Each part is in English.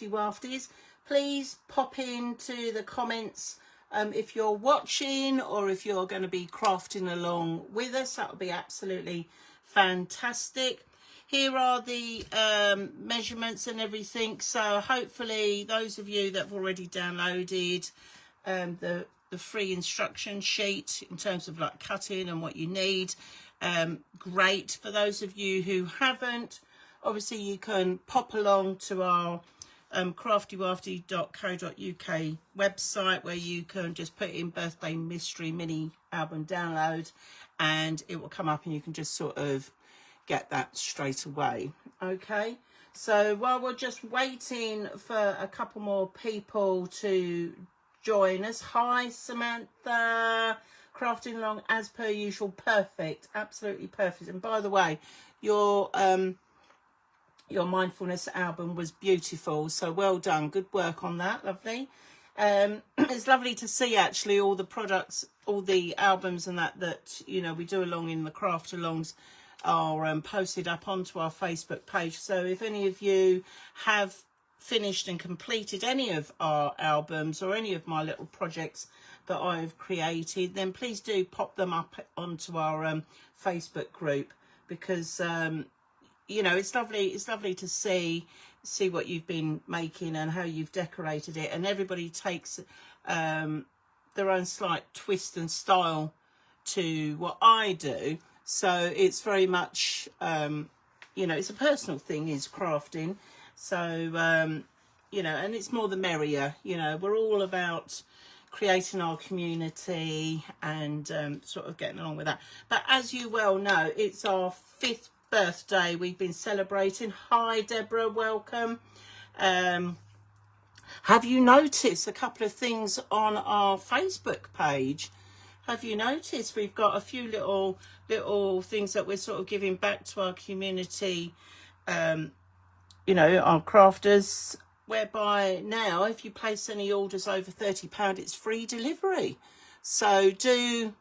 Wafties. Please pop into the comments if you're watching or if you're going to be crafting along with us. That would be absolutely fantastic. Here are the measurements and everything. So hopefully those of you that have already downloaded the free instruction sheet in terms of like cutting and what you need, great. For those of you who haven't, obviously you can pop along to our craftywafty.co.uk website, where you can just put in birthday mystery mini album download and it will come up and you can just sort of get that straight away. Okay, so while we're just waiting for a couple more people to join us, hi Samantha, crafting along as per usual. Perfect, absolutely perfect. And by the way, your mindfulness album was beautiful, so well done, good work on that, lovely. It's lovely to see actually all the products, all the albums and that you know we do along in the craft alongs are posted up onto our Facebook page. So if any of you have finished and completed any of our albums or any of my little projects that I've created, then please do pop them up onto our Facebook group, because you know, it's lovely to see what you've been making and how you've decorated it, and everybody takes their own slight twist and style to what I do. So it's very much you know, it's a personal thing, is crafting. So you know, and it's more the merrier. You know, we're all about creating our community and sort of getting along with that. But as you well know, it's our 5th birthday we've been celebrating. Hi Deborah, welcome. Have you noticed a couple of things on our Facebook page? Have you noticed we've got a few little things that we're sort of giving back to our community, you know, our crafters, whereby now if you place any orders over £30, it's free delivery. So do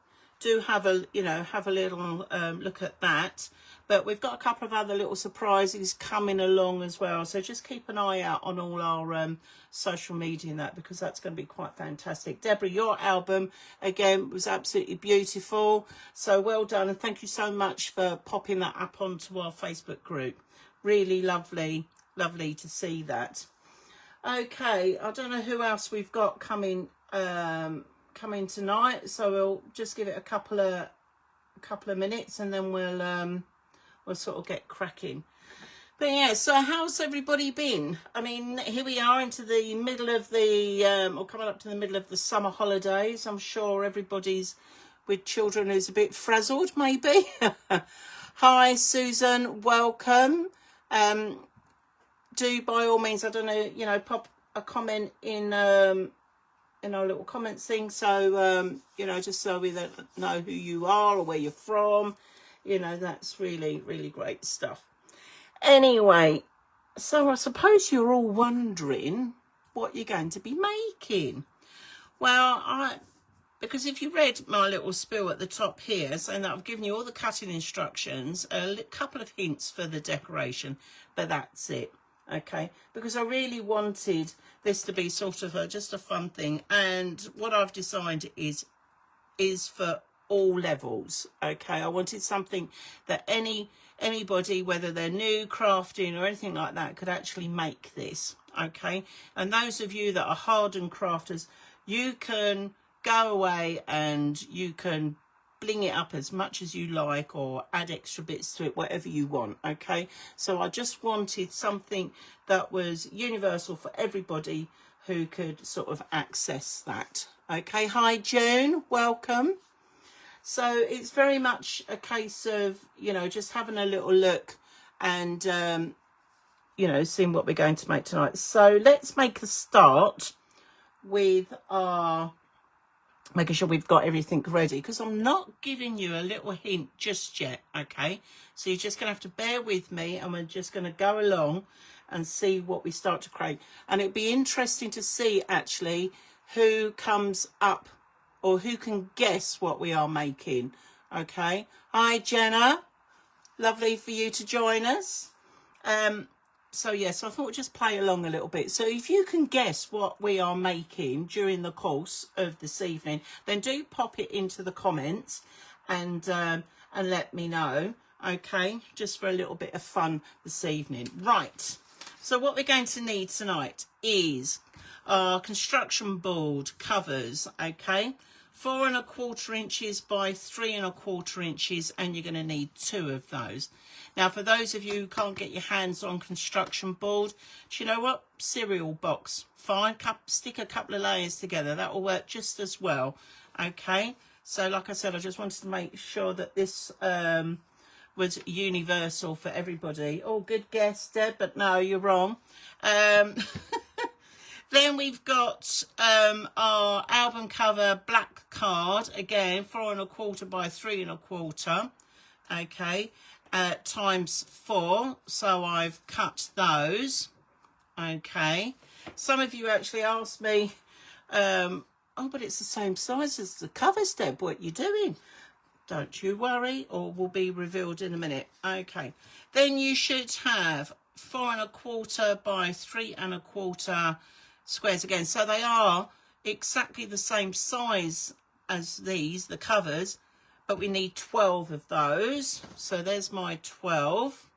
have a, you know, have a little look at that. But we've got a couple of other little surprises coming along as well. So just keep an eye out on all our social media and that, because that's going to be quite fantastic. Deborah, your album, again, was absolutely beautiful. So well done. And thank you so much for popping that up onto our Facebook group. Really lovely to see that. Okay, I don't know who else we've got coming tonight. So we'll just give it a couple of minutes and then we'll sort of get cracking. But yeah, so how's everybody been? I mean, here we are into the middle of the or coming up to the middle of the summer holidays. I'm sure everybody's with children who's a bit frazzled, maybe. Hi Susan, welcome. Do by all means, I don't know, you know, pop a comment in our little comments thing, so you know, just so we know who you are or where you're from. You know, that's really great stuff. Anyway, so I suppose you're all wondering what you're going to be making. Well, because if you read my little spiel at the top here, saying that I've given you all the cutting instructions, a couple of hints for the decoration, but that's it. Okay, because I really wanted this to be sort of just a fun thing, and what I've decided is for all levels. Okay, I wanted something that anybody, whether they're new crafting or anything like that, could actually make this. Okay, and those of you that are hardened crafters, you can go away and you can bling it up as much as you like or add extra bits to it, whatever you want. Okay, so I just wanted something that was universal for everybody who could sort of access that. Okay, hi June, welcome. So it's very much a case of, you know, just having a little look and you know, seeing what we're going to make tonight. So let's make a start with our making sure we've got everything ready, because I'm not giving you a little hint just yet. Okay, so you're just gonna have to bear with me, and we're just going to go along and see what we start to create. And it'd be interesting to see actually who comes up or who can guess what we are making. Okay, hi Jenna, lovely for you to join us. so yes, I thought we'd just play along a little bit. So if you can guess what we are making during the course of this evening, then do pop it into the comments and let me know. Okay, just for a little bit of fun this evening. Right, so what we're going to need tonight is our construction board covers. Okay, 4 1/4 inches by 3 1/4 inches, and you're going to need 2 of those. Now, for those of you who can't get your hands on construction board, do you know what? Cereal box, fine. Stick a couple of layers together. That will work just as well. Okay, so like I said, I just wanted to make sure that this was universal for everybody. Oh, good guess, Deb, but no, you're wrong. Then we've got our album cover black card, again 4 1/4 by 3 1/4, okay, times 4. So I've cut those. Okay, some of you actually asked me, oh, but it's the same size as the covers, Deb, what are you doing? Don't you worry, all will be revealed in a minute. Okay, then you should have 4 1/4 by 3 1/4 squares again. So they are exactly the same size as these, the covers, but we need 12 of those. So there's my 12.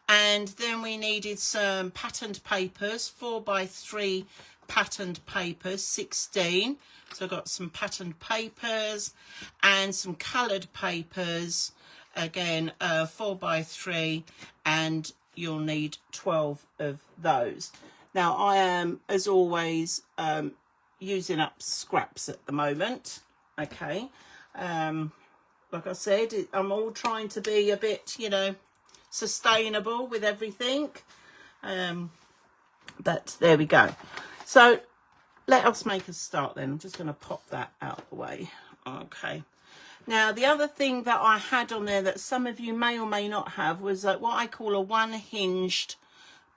And then we needed some patterned papers, 4 by 3 patterned papers, 16. So I've got some patterned papers and some coloured papers, again 4 by 3, and you'll need 12 of those. Now I am, as always, using up scraps at the moment. Okay, like I said, I'm all trying to be a bit, you know, sustainable with everything, but there we go. So let us make a start then. I'm just going to pop that out of the way. Okay, now the other thing that I had on there that some of you may or may not have was what I call a one-hinged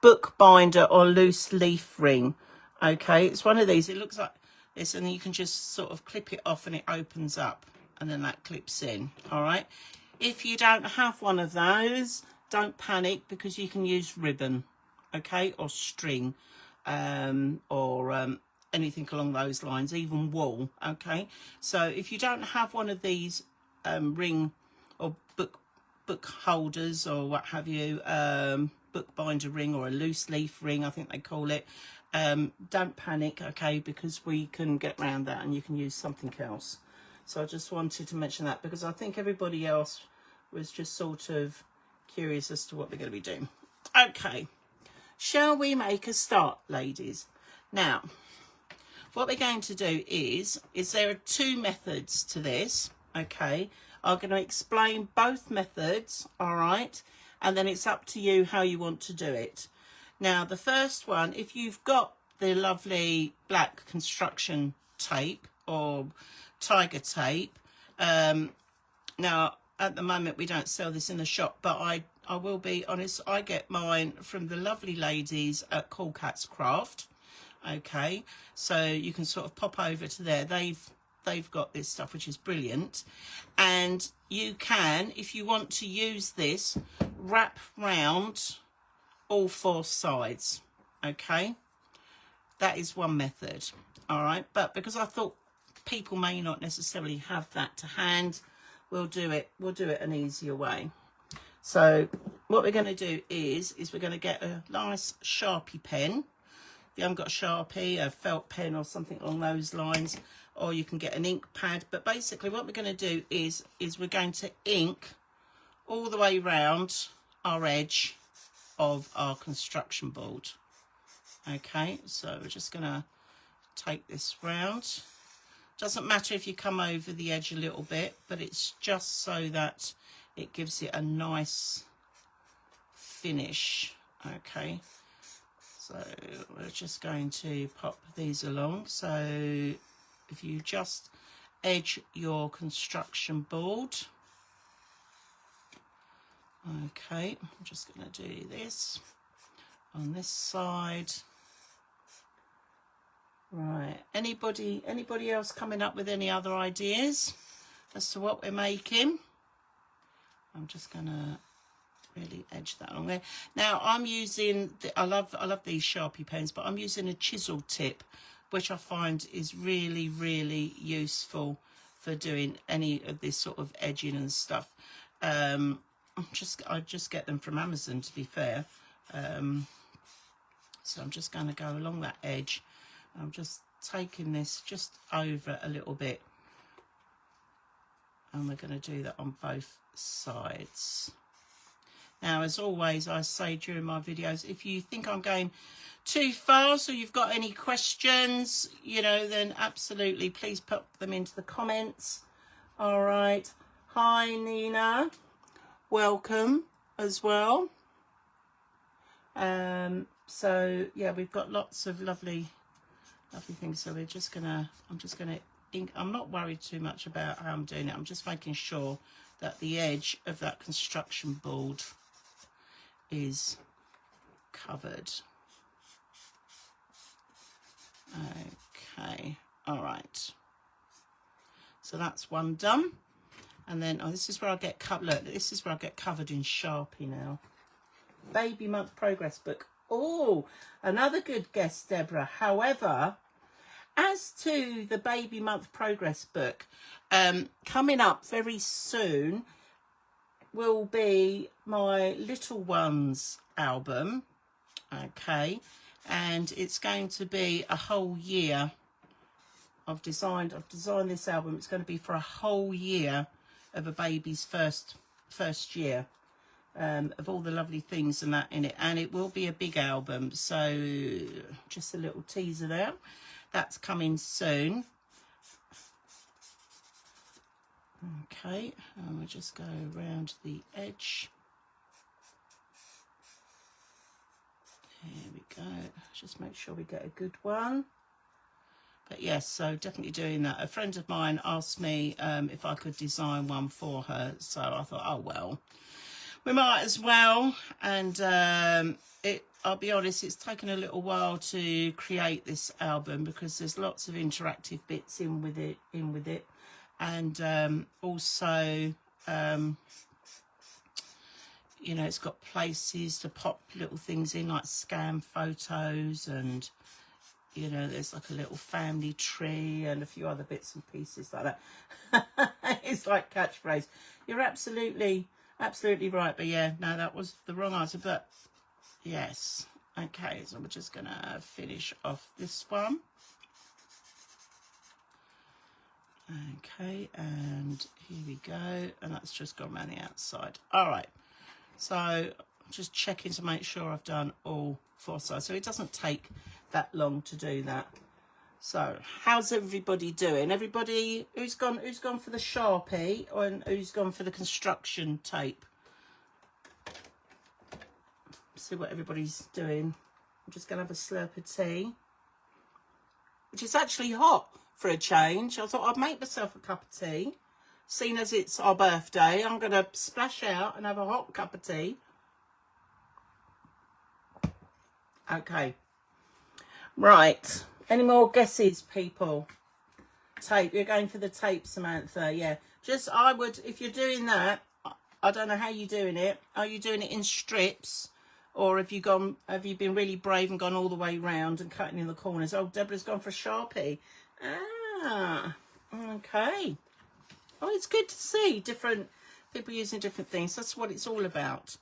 book binder or loose leaf ring. Okay, it's one of these. It looks like this, and you can just sort of clip it off and it opens up, and then that clips in. All right, if you don't have one of those, don't panic, because you can use ribbon, okay, or string, or anything along those lines, even wool. Okay, so if you don't have one of these ring or book holders or what have you, book binder ring or a loose leaf ring, I think they call it, don't panic, okay, because we can get around that and you can use something else. So I just wanted to mention that, because I think everybody else was just sort of curious as to what we're going to be doing. Okay, shall we make a start, ladies? Now, what we're going to do is there are 2 methods to this. Okay, I'm going to explain both methods, all right, and then it's up to you how you want to do it. Now, the first one, if you've got the lovely black construction tape or tiger tape, now at the moment we don't sell this in the shop, but I will be honest, I get mine from the lovely ladies at Cool Cats Craft. Okay, so you can sort of pop over to there. They've got this stuff, which is brilliant, and you can, if you want to use this, wrap round all 4 sides. Okay, that is one method. All right, but because I thought people may not necessarily have that to hand, we'll do it an easier way. So what we're going to do is we're going to get a nice Sharpie pen. If you haven't got a Sharpie, a felt pen or something along those lines, or you can get an ink pad. But basically what we're going to do is we're going to ink all the way round our edge of our construction board. Okay, so we're just going to take this round. Doesn't matter if you come over the edge a little bit, but it's just so that it gives it a nice finish. Okay, so we're just going to pop these along. So if you just edge your construction board. Okay, I'm just going to do this on this side. Right, anybody else coming up with any other ideas as to what we're making? I'm just going to really edge that along there. Now I'm using I love these Sharpie pens, but I'm using a chisel tip, which I find is really useful for doing any of this sort of edging and stuff. I just get them from Amazon, to be fair. So I'm just going to go along that edge. I'm just taking this just over a little bit, and we're going to do that on both sides. Now, as always, I say during my videos, if you think I'm going too fast or you've got any questions, you know, then absolutely please put them into the comments. All right. Hi, Nina. Welcome as well. So yeah, we've got lots of lovely things. So we're just gonna, I'm just gonna ink. I'm not worried too much about how I'm doing it. I'm just making sure that the edge of that construction board is covered. Okay, all right. So that's one done. And then, oh, this is where I get covered. Look, this is where I get covered in Sharpie now. Baby month progress book. Oh, another good guess, Deborah. However, as to the baby month progress book, coming up very soon will be my little ones album. Okay, and it's going to be a whole year. I've designed this album. It's going to be for a whole year of a baby's first year, of all the lovely things and that in it, and it will be a big album. So just a little teaser there. That's coming soon. Okay, and we'll just go around the edge. There we go. Just make sure we get a good one. But yes, so definitely doing that. A friend of mine asked me if I could design one for her. So I thought, oh, well, we might as well. And I'll be honest, it's taken a little while to create this album because there's lots of interactive bits in with it. And also, you know, it's got places to pop little things in, like scan photos, and you know, there's like a little family tree and a few other bits and pieces like that. It's like catchphrase. You're absolutely right. But yeah, no, that was the wrong answer. But yes. Okay, so we're just going to finish off this one. Okay, and here we go. And that's just gone around the outside. All right. So just checking to make sure I've done all four sides. So it doesn't take that long to do that. So how's everybody doing? Everybody who's gone for the Sharpie, or who's gone for the construction tape? See what everybody's doing. I'm just gonna have a slurp of tea, which is actually hot for a change. I thought I'd make myself a cup of tea, seeing as it's our birthday. I'm gonna splash out and have a hot cup of tea. Okay. Right, any more guesses, people? Tape, you're going for the tape, Samantha. Yeah, just I would, if you're doing that, I don't know how you're doing it. Are you doing it in strips, or have you been really brave and gone all the way round and cutting in the corners? Oh, Deborah's gone for Sharpie. Ah, okay. Oh, it's good to see different people using different things. That's what it's all about.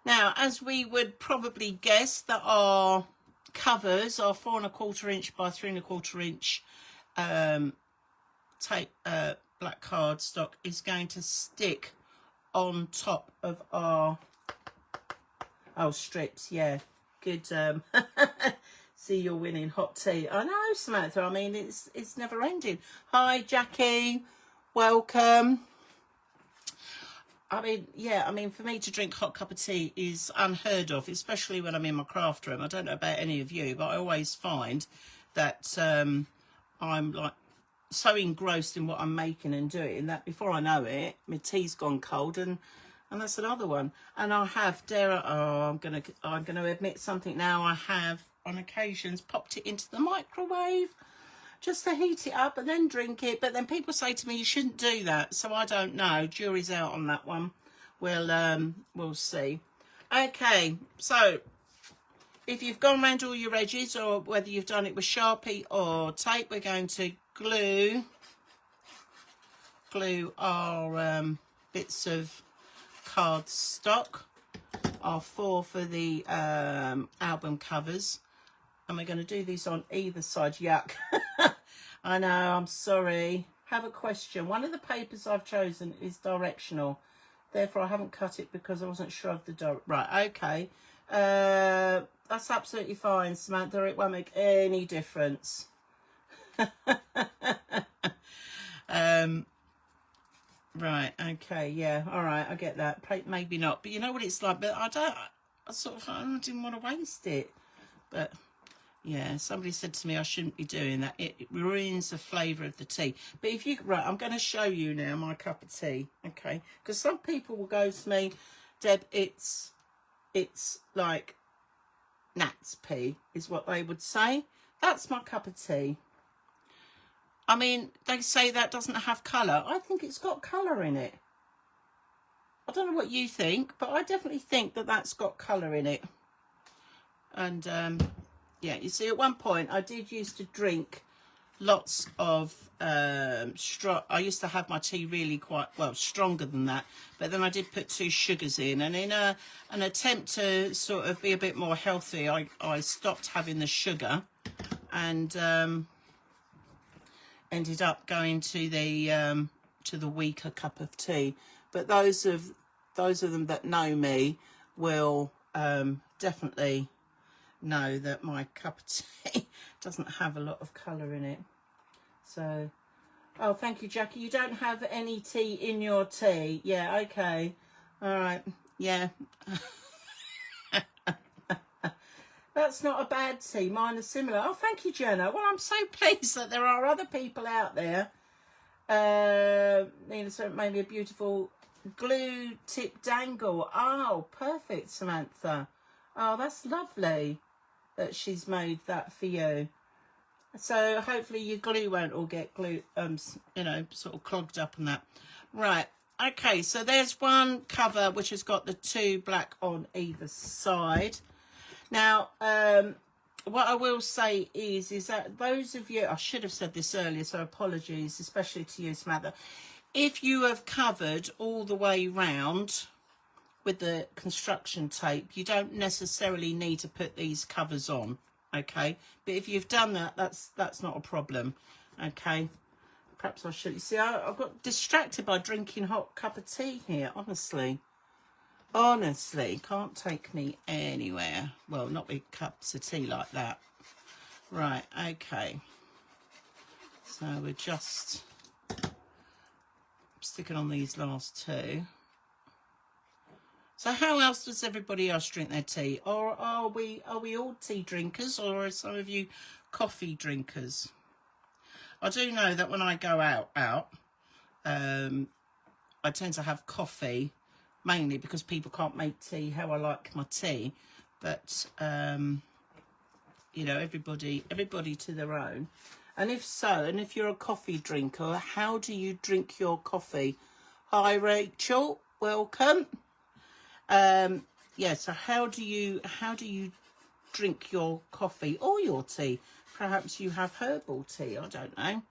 Now, as we would probably guess, that our covers are 4 1/4 inch by 3 1/4 inch tape, black cardstock is going to stick on top of our strips. Yeah, good. See, you're winning hot tea. I know, Samantha. I mean, it's never ending. Hi, Jackie. Welcome. I mean, yeah, I mean, for me to drink hot cup of tea is unheard of, especially when I'm in my craft room. I don't know about any of you, but I always find that I'm like so engrossed in what I'm making and doing that before I know it, my tea's gone cold, and that's another one. And I have, I'm gonna admit something now. I have on occasions popped it into the microwave just to heat it up and then drink it. But then people say to me, you shouldn't do that. So I don't know. Jury's out on that one. we'll see. Okay, so if you've gone around all your edges, or whether you've done it with Sharpie or tape, we're going to glue our bits of cardstock, our 4 for the album covers, and we're going to do these on either side. Yuck. I know, I'm sorry. Have a question. One of the papers I've chosen is directional, therefore I haven't cut it because I wasn't sure of the right. Okay, that's absolutely fine, Samantha. It won't make any difference. Right, okay, yeah, all right, I get that. Maybe not, but you know what it's like. But I didn't want to waste it. But yeah, somebody said to me I shouldn't be doing that. It ruins the flavour of the tea. But if you, right, I'm going to show you now my cup of tea, okay? Because some people will go to me, Deb, it's like gnat's pee, is what they would say. That's my cup of tea. I mean, they say that doesn't have colour. I think it's got colour in it. I don't know what you think, but I definitely think that that's got colour in it. And, yeah, you see, at one point, I did used to drink lots of I used to have my tea really quite, well, stronger than that. But then I did put 2 sugars in. And in an attempt to sort of be a bit more healthy, I stopped having the sugar and ended up going to the weaker cup of tea. But those of them that know me will definitely know that my cup of tea doesn't have a lot of colour in it. So, oh, thank you, Jackie. You don't have any tea in your tea. Yeah, okay. All right. Yeah. That's not a bad tea. Mine are similar. Oh, thank you, Jenna. Well, I'm so pleased that there are other people out there. So maybe a beautiful glue tip dangle. Oh, perfect, Samantha. Oh, that's lovely that she's made that for you. So hopefully your glue won't all get sort of clogged up and that. Right. Okay, so there's one cover which has got the 2 black on either side. Now, what I will say is that those of you, I should have said this earlier, so apologies, especially to you, Samantha. If you have covered all the way round with the construction tape, you don't necessarily need to put these covers on, okay? But if you've done that, that's not a problem, okay? Perhaps I should. You see, I got distracted by drinking hot cup of tea here, honestly. Honestly, can't take me anywhere. Well, not with cups of tea like that. Right, okay. So we're just sticking on these last 2. So how else does everybody else drink their tea? Or are we all tea drinkers, or are some of you coffee drinkers? I do know that when I go out, I tend to have coffee, mainly because people can't make tea how I like my tea. But you know, everybody to their own. And if so, and if you're a coffee drinker, how do you drink your coffee? Hi, Rachel, welcome. Yeah, so how do you drink your coffee or your tea? Perhaps you have herbal tea, I don't know.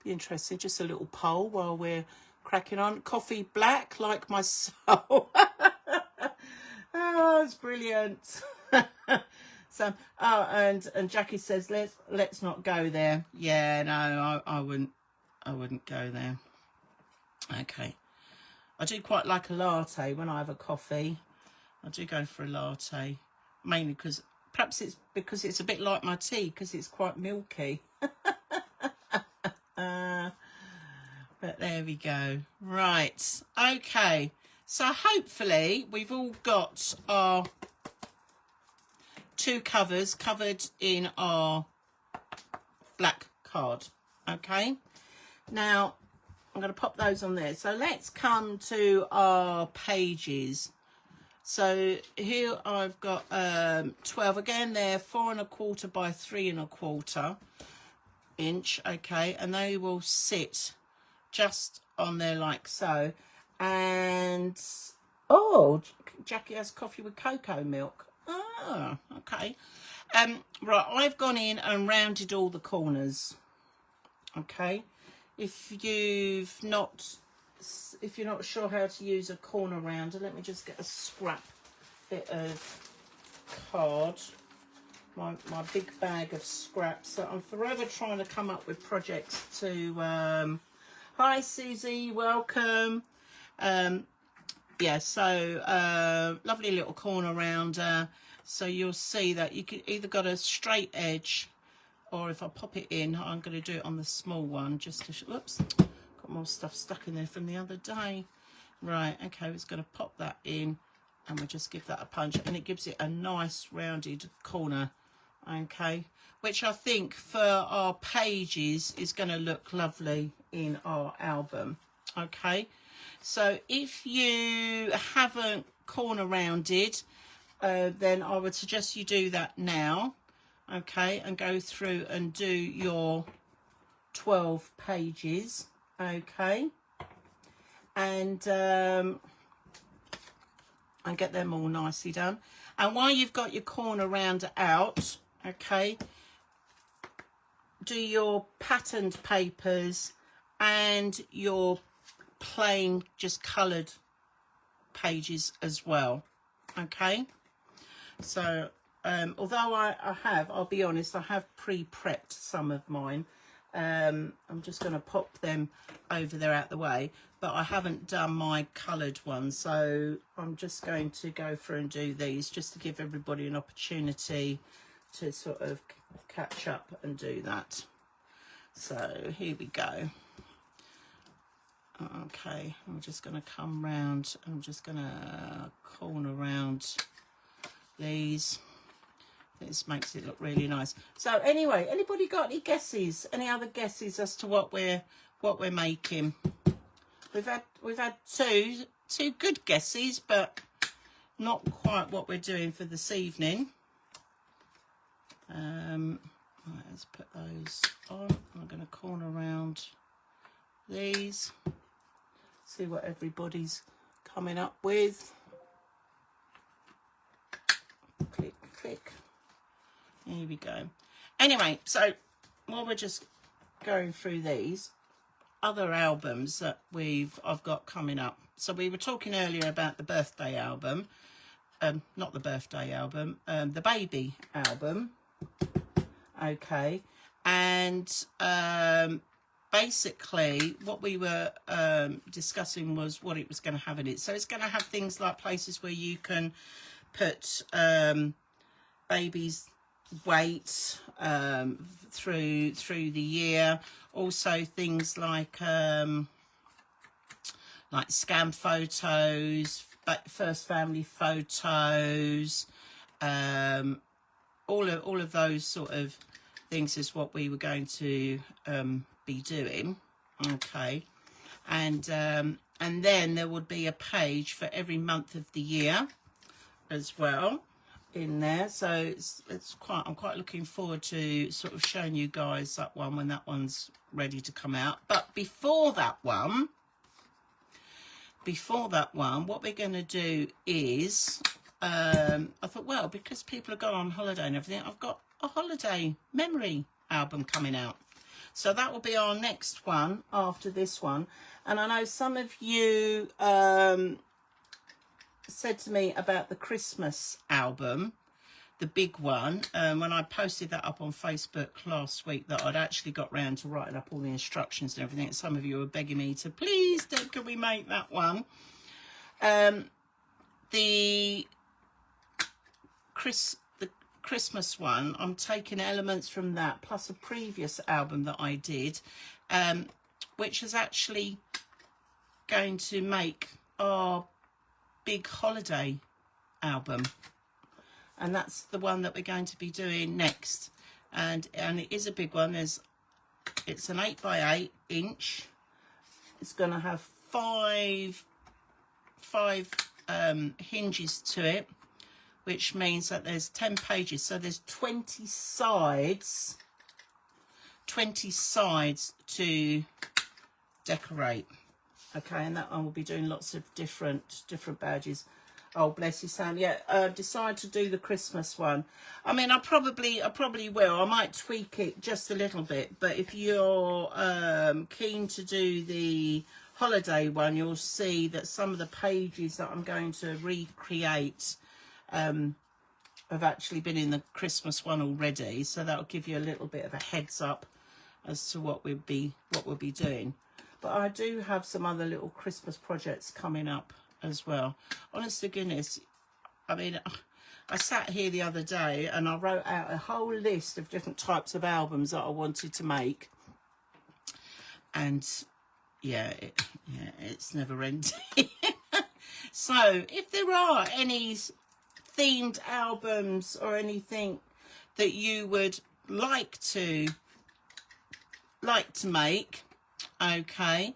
Be interesting, just a little poll while we're cracking on. Coffee black, like my soul. Oh, it's brilliant. So, oh, and Jackie says let's not go there. Yeah, no, I wouldn't go there. Okay. I do quite like a latte when I have a coffee. I do go for a latte, mainly because perhaps it's because it's a bit like my tea because it's quite milky. But there we go. Right. Okay. So hopefully we've all got our 2 covers covered in our black card. Okay. Now I'm going to pop those on there. So let's come to our pages. So here I've got 12 again. They're 4 1/4 by 3 1/4 inch. Okay, and they will sit just on there like so. And oh, Jackie has coffee with cocoa milk. Ah, okay. Right, I've gone in and rounded all the corners. Okay, if you're not sure how to use a corner rounder, let me just get a scrap bit of card, my big bag of scraps. So I'm forever trying to come up with projects to hi Susie, welcome. Yeah, so lovely little corner rounder. So you'll see that you could either got a straight edge, or if I pop it in, I'm going to do it on the small one just to whoops, got more stuff stuck in there from the other day. Right, okay, we're just going to pop that in and we'll just give that a punch, and it gives it a nice rounded corner. Okay, which I think for our pages is going to look lovely in our album. Okay, so if you haven't corner rounded, then I would suggest you do that now. Okay, and go through and do your 12 pages. Okay, and get them all nicely done. And while you've got your corner rounder out, okay, do your patterned papers and your plain just coloured pages as well. Okay, so although I'll be honest, I have pre-prepped some of mine. I'm just going to pop them over there out the way, but I haven't done my coloured ones, so I'm just going to go through and do these just to give everybody an opportunity to sort of catch up and do that. So here we go. Okay, I'm just going to come round, I'm just going to corner round these. This makes it look really nice. So anyway, anybody got any guesses? Any other guesses as to what we're making? We've had two good guesses, but not quite what we're doing for this evening. Right, let's put those on. I'm going to corner around these. See what everybody's coming up with. Click, click. Here we go. Anyway, so while we're just going through these other albums that I've got coming up. So we were talking earlier about the birthday album, not the birthday album, the baby album. Okay, and basically what we were discussing was what it was going to have in it. So it's going to have things like places where you can put babies' weight through the year. Also things like scan photos, first family photos, all of those sort of things is what we were going to be doing. Okay, and then there would be a page for every month of the year as well in there. So I'm quite looking forward to sort of showing you guys that one when that one's ready to come out. But before that one, what we're going to do is I thought, well, because people have gone on holiday and everything, I've got a holiday memory album coming out. So that will be our next one after this one. And I know some of you said to me about the Christmas album, the big one, when I posted that up on Facebook last week, that I'd actually got round to writing up all the instructions and everything. And some of you were begging me to, please, can we make that one? The Christmas one, I'm taking elements from that, plus a previous album that I did, which is actually going to make our big holiday album, and that's the one that we're going to be doing next. And it is a big one. It's an 8x8 inch. It's going to have five hinges to it, which means that there's 10 pages, so there's 20 sides to decorate. Okay, and that I will be doing lots of different badges. Oh, bless you, Sam. Yeah, decide to do the Christmas one. I mean, I probably will. I might tweak it just a little bit, but if you're keen to do the holiday one, you'll see that some of the pages that I'm going to recreate have actually been in the Christmas one already, so that'll give you a little bit of a heads up as to what we'll be doing. But I do have some other little Christmas projects coming up as well. Honest to goodness, I mean, I sat here the other day and I wrote out a whole list of different types of albums that I wanted to make, and yeah, it's never ending. So if there are any themed albums or anything that you would like to make, okay,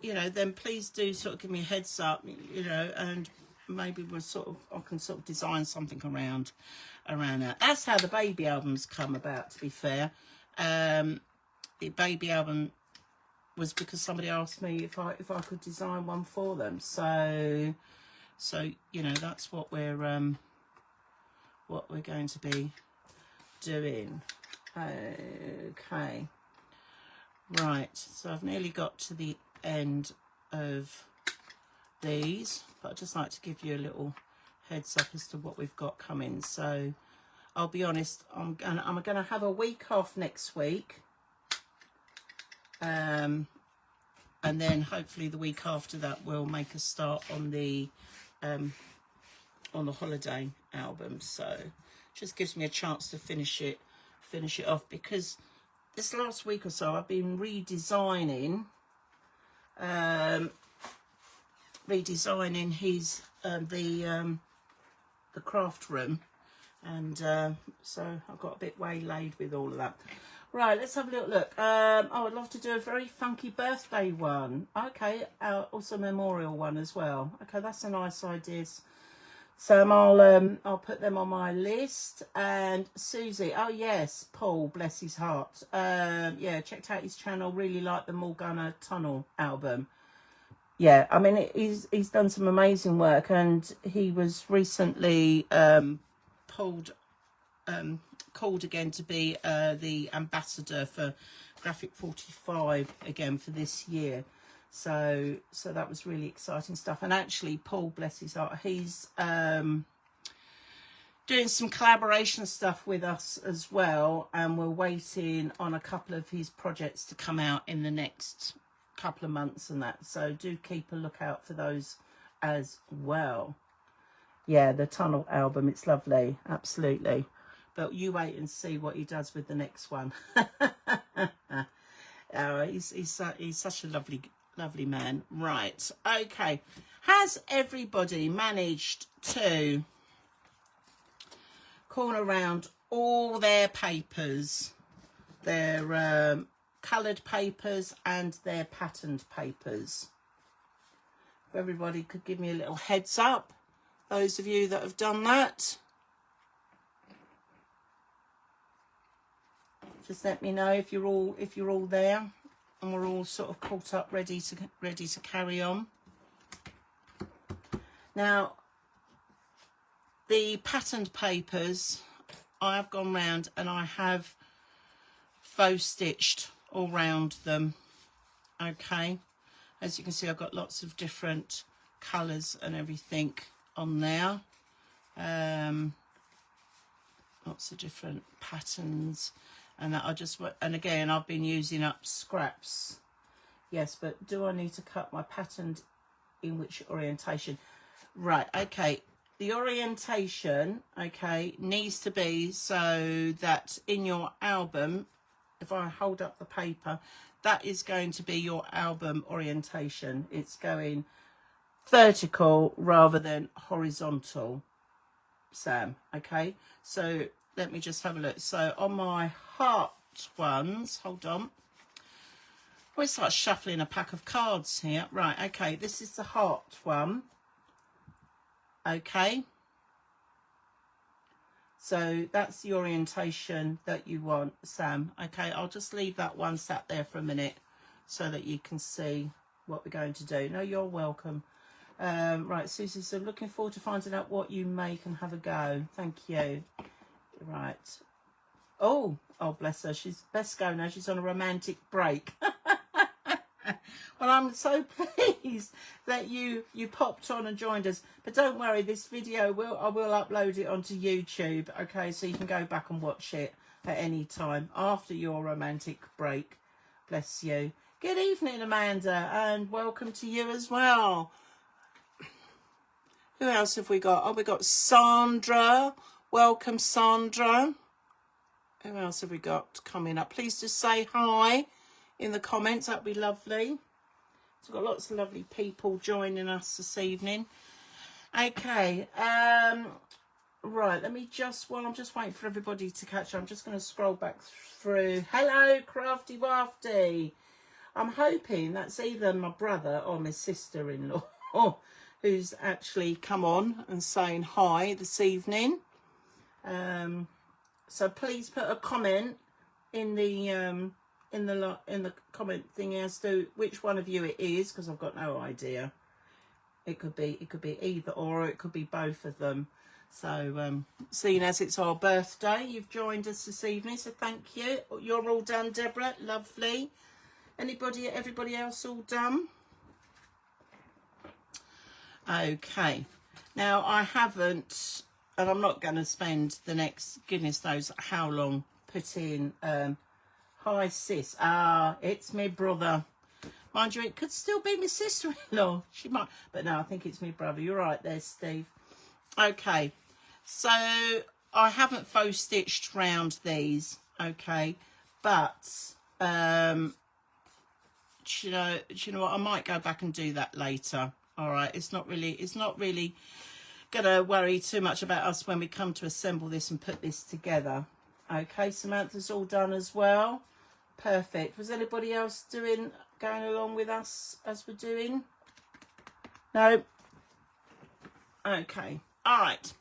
you know, then please do sort of give me a heads up, you know, and maybe I can sort of design something around that. That's how the baby albums come about, to be fair. The baby album was because somebody asked me if I could design one for them. So you know, that's what we're going to be doing. Okay, right, so I've nearly got to the end of these, but I'd just like to give you a little heads up as to what we've got coming. So I'll be honest, I'm gonna have a week off next week, and then hopefully the week after that we'll make a start on the holiday album. So just gives me a chance to finish it off, because this last week or so I've been redesigning his the craft room, and so I got a bit waylaid with all of that. Right, let's have a little look. Oh, I'd love to do a very funky birthday one. Okay, also memorial one as well. Okay, that's a nice idea. So I'll put them on my list. And Susie, oh yes, Paul, bless his heart. Yeah, checked out his channel. Really like the Morgana Tunnel album. Yeah, I mean, he's done some amazing work, and he was recently called again to be the ambassador for Graphic 45 again for this year. So that was really exciting stuff. And actually, Paul, bless his heart, he's doing some collaboration stuff with us as well, and we're waiting on a couple of his projects to come out in the next couple of months and that, so do keep a lookout for those as well. Yeah, the Tunnel album, it's lovely, absolutely, but you wait and see what he does with the next one. He's such a lovely man. Right, okay, has everybody managed to call around all their papers, their coloured papers and their patterned papers? If everybody could give me a little heads up, those of you that have done that, just let me know if you're all there and we're all sort of caught up, ready to carry on. Now, the patterned papers, I have gone round and I have faux stitched all round them. Okay, as you can see, I've got lots of different colours and everything on there, lots of different patterns, and that and again I've been using up scraps. Yes, but do I need to cut my pattern in which orientation? Right, okay, the orientation, okay, needs to be so that in your album, if I hold up the paper, that is going to be your album orientation. It's going vertical rather than horizontal, Sam. Okay, so let me just have a look. So on my heart ones, hold on. We'll start shuffling a pack of cards here. Right, okay, this is the heart one. Okay. So that's the orientation that you want, Sam. Okay, I'll just leave that one sat there for a minute so that you can see what we're going to do. No, you're welcome. Right, Susie said, looking forward to finding out what you make and have a go. Thank you. Right. Oh, bless her. She's best go now. She's on a romantic break. Well, I'm so pleased that you popped on and joined us. But don't worry, this video I will upload it onto YouTube, okay? So you can go back and watch it at any time after your romantic break. Bless you. Good evening, Amanda, and welcome to you as well. Who else have we got? Oh, we got Sandra. Welcome, Sandra. Who else have we got coming up? Please just say hi in the comments. That'd be lovely. So we've got lots of lovely people joining us this evening. Okay. Right, let me just, while I'm just waiting for everybody to catch up, I'm just going to scroll back through. Hello, Craftywafty. I'm hoping that's either my brother or my sister-in-law who's actually come on and saying hi this evening. So please put a comment in the comment thing as to which one of you it is, because I've got no idea. It could be either or it could be both of them. So seeing as it's our birthday, you've joined us this evening, so thank you. You're all done, Deborah. Lovely. Everybody else all done? Okay. Now I haven't, and I'm not going to spend the next goodness knows how long putting hi sis. It's my brother. Mind you, it could still be my sister-in-law. She might, but no, I think it's my brother. You're right there, Steve. Okay, so I haven't faux stitched round these, okay, but do you know what? I might go back and do that later. All right, it's not really gonna worry too much about us when we come to assemble this and put this together. Okay, Samantha's all done as well. Perfect. Was anybody else going along with us as we're doing? No. Okay. All right.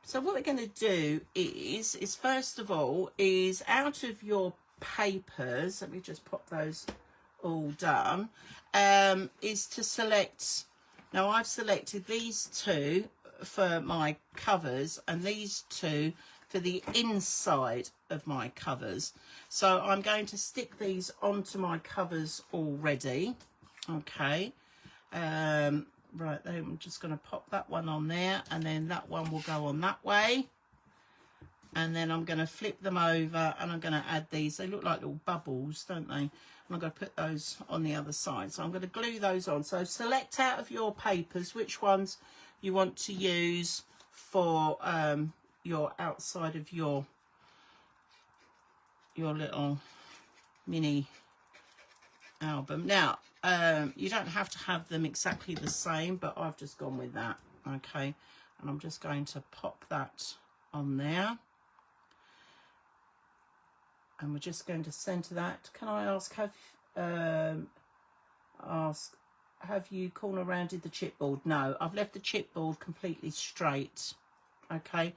So what we're going to do is first of all, is out of your papers, let me just pop those all done, is to select, now I've selected these two for my covers and these two for the inside of my covers. So I'm going to stick these onto my covers already. Okay. Right, I'm just going to pop that one on there, and then that one will go on that way. And then I'm going to flip them over and I'm going to add these. They look like little bubbles, don't they? And I'm going to put those on the other side. So I'm going to glue those on. So select out of your papers which ones you want to use for your outside of your little mini album. Now, you don't have to have them exactly the same, but I've just gone with that. Okay, and I'm just going to pop that on there. And we're just going to centre that. Can I ask, have you corner rounded the chipboard? No, I've left the chipboard completely straight. Okay,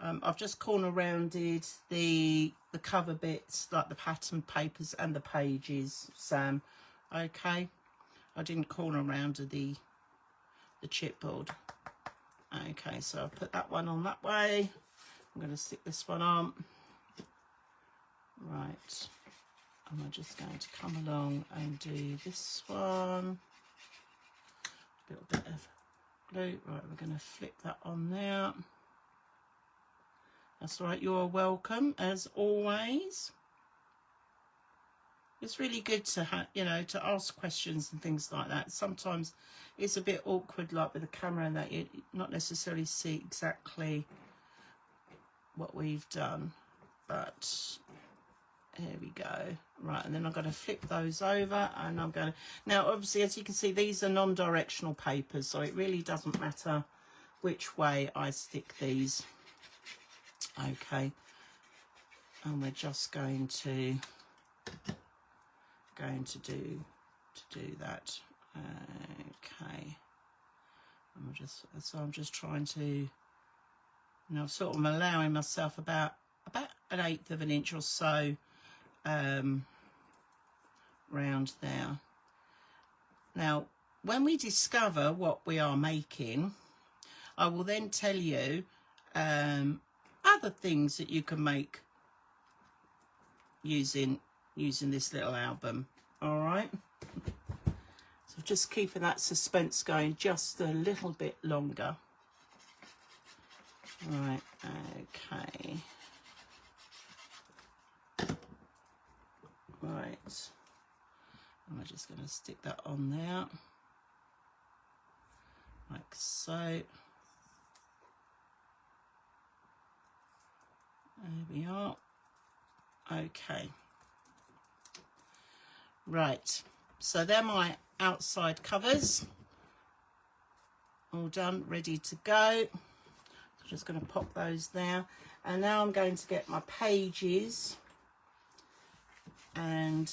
I've just corner rounded the cover bits, like the pattern papers and the pages, Sam. Okay, I didn't corner round the chipboard. Okay, so I'll put that one on that way. I'm going to stick this one on. Right, and I'm just going to come along and do this one. A little bit of glue. Right, we're going to flip that on there. That's right, you're welcome as always. It's really good to have, to ask questions and things like that. Sometimes it's a bit awkward, like with the camera, and that you not necessarily see exactly what we've done. But here we go. Right, and then I'm going to flip those over, and I'm going to, now obviously as you can see, these are non-directional papers, so it really doesn't matter which way I stick these. Okay, and we're just going to do that. Okay, I'm just trying to, sort of allowing myself about an 1/8 of an inch or so round there. Now, when we discover what we are making, I will then tell you other things that you can make using this little album. All right. So just keeping that suspense going just a little bit longer. Right. Okay. Right. I'm just going to stick that on there, like so. There we are. Okay. Right. So they're my outside covers. All done, ready to go. So I'm just going to pop those there. And now I'm going to get my pages. And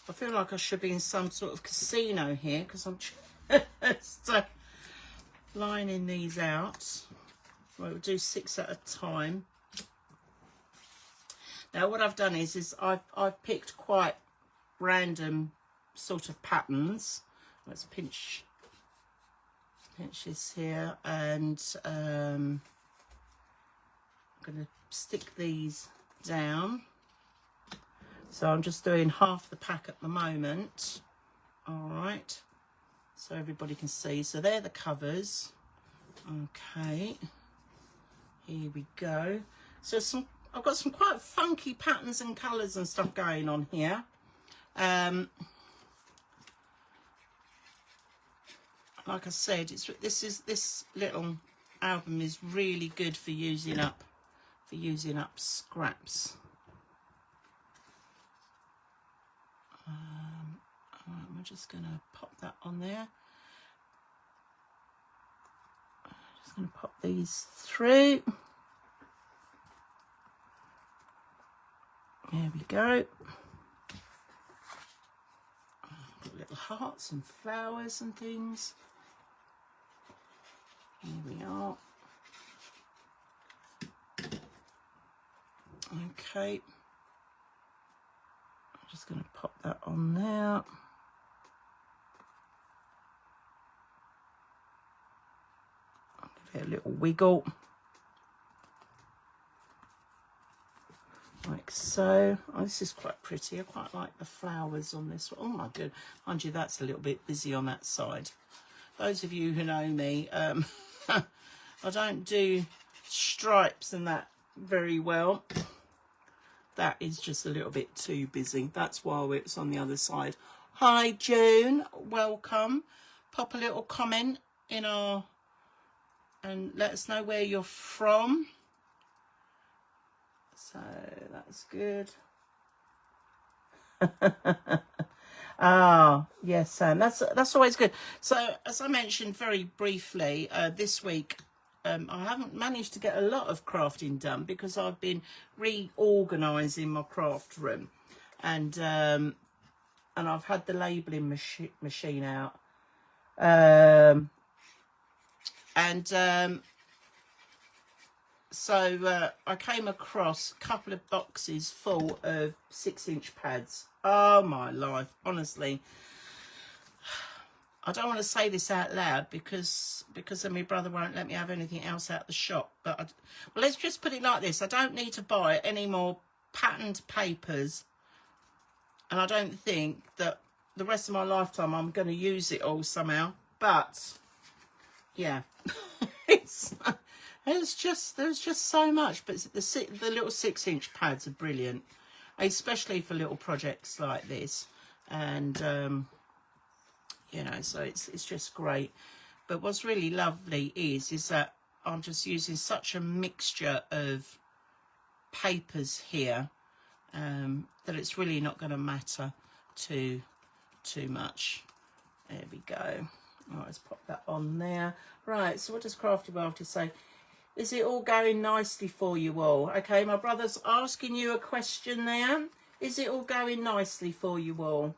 I feel like I should be in some sort of casino here because I'm just lining these out. We'll do 6 at a time. Now what I've done is I've picked quite random sort of patterns. Let's pinch this here, and I'm going to stick these down. So I'm just doing half the pack at the moment. All right, so everybody can see. So they're the covers. Okay, here we go. So I've got some quite funky patterns and colours and stuff going on here. Like I said, this little album is really good for using up scraps. I'm just going to pop that on there. Just going to pop these through. There we go. Got little hearts and flowers and things. Here we are. Okay. I'm just going to pop that on there. Give it a little wiggle. Like so. Oh, this is quite pretty. I quite like the flowers on this one. Oh my god, mind you, that's a little bit busy on that side. Those of you who know me, I don't do stripes and that very well. That is just a little bit too busy. That's why it's on the other side. Hi June, welcome. Pop a little comment in our and let us know where you're from. So that's good. Ah, yes, Sam. That's always good. So as I mentioned very briefly, this week I haven't managed to get a lot of crafting done because I've been reorganising my craft room, and I've had the labelling machine out, so I came across a couple of boxes full of 6-inch pads. Oh my life, honestly. I don't want to say this out loud because then my brother won't let me have anything else out the shop. But well, let's just put it like this. I don't need to buy any more patterned papers. And I don't think that the rest of my lifetime I'm going to use it all somehow. But, yeah. There's just so much, but the little 6-inch pads are brilliant, especially for little projects like this, and you know, so it's just great. But what's really lovely is that I'm just using such a mixture of papers here that it's really not going to matter too much. There we go. Right, let's pop that on there. Right, so what does Craftywafty say? Is it all going nicely for you all? Okay, my brother's asking you a question there. Is it all going nicely for you all?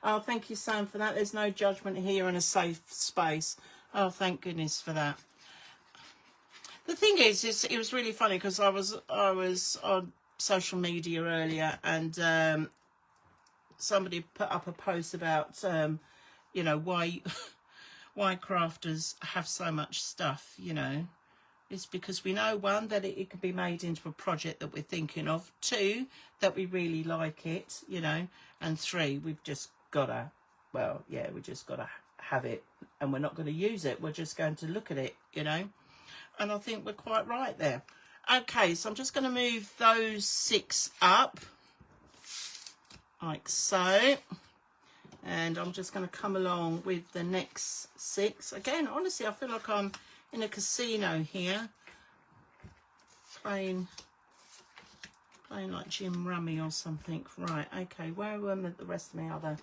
Oh, thank you, Sam, for that. There's no judgment here and a safe space. Oh, thank goodness for that. The thing is it was really funny because I was social media earlier, and somebody put up a post about you know, why crafters have so much stuff. You know, it's because we know, one, that it could be made into a project that we're thinking of, two, that we really like it, you know, and three, we've just gotta, well, yeah, we just gotta have it, and we're not going to use it, we're just going to look at it, you know. And I think we're quite right there. Okay, so I'm just going to move those 6 up like so, and I'm just going to come along with the next 6. Again, honestly, I feel like I'm in a casino here, playing like Jim Rummy or something. Right, okay, where are the rest of my other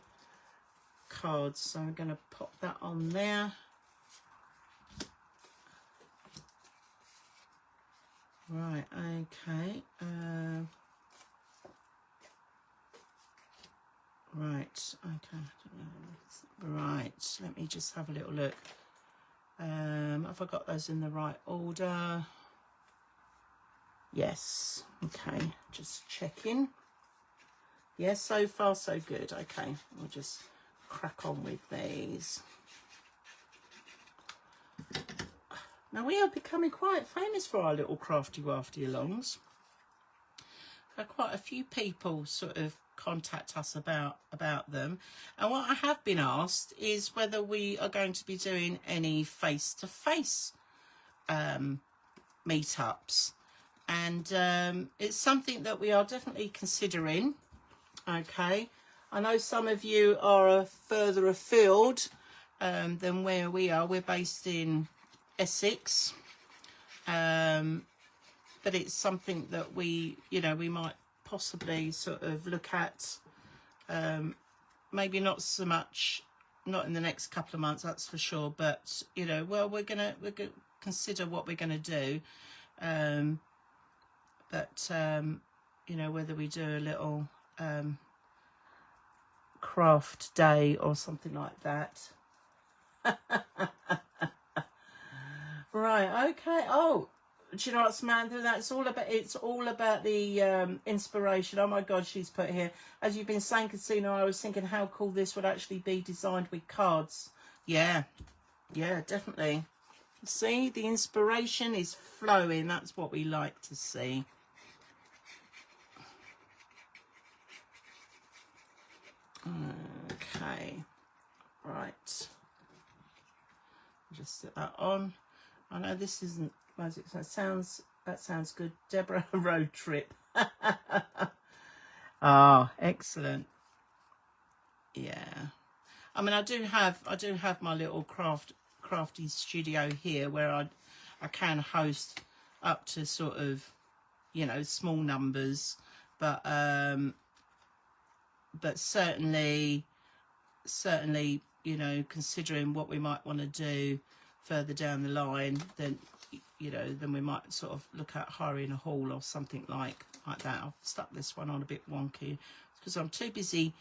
cards? So I'm going to pop that on there. Right, okay. Right, okay. Right, let me just have a little look. Have I got those in the right order? Yes, okay, just checking. Yes, so far so good. Okay, we'll just crack on with these. Now, we are becoming quite famous for our little Craftywafty alongs. We've had quite a few people sort of contact us about them, and what I have been asked is whether we are going to be doing any face-to-face meetups, and it's something that we are definitely considering. Okay, I know some of you are further afield than where we are. We're based in Essex, but it's something that we, you know, we might possibly sort of look at, maybe not so much, not in the next couple of months, that's for sure, but you know, well, we're gonna consider what we're gonna do, but you know, whether we do a little craft day or something like that. Right, okay. Oh, do you know what, Samantha? It's all about the inspiration. Oh my God, she's put here. As you've been saying, Casino, I was thinking how cool this would actually be designed with cards. Yeah, yeah, definitely. See, the inspiration is flowing. That's what we like to see. Okay, right. Just set that on. I know this isn't music, so that sounds good. Deborah, road trip. Ah, excellent. Yeah, I mean, I do have my little crafty studio here where I can host up to sort of, you know, small numbers, but certainly, you know, considering what we might want to do further down the line, then, you know, then we might sort of look at hiring a hall or something like that. I've stuck this one on a bit wonky because I'm too busy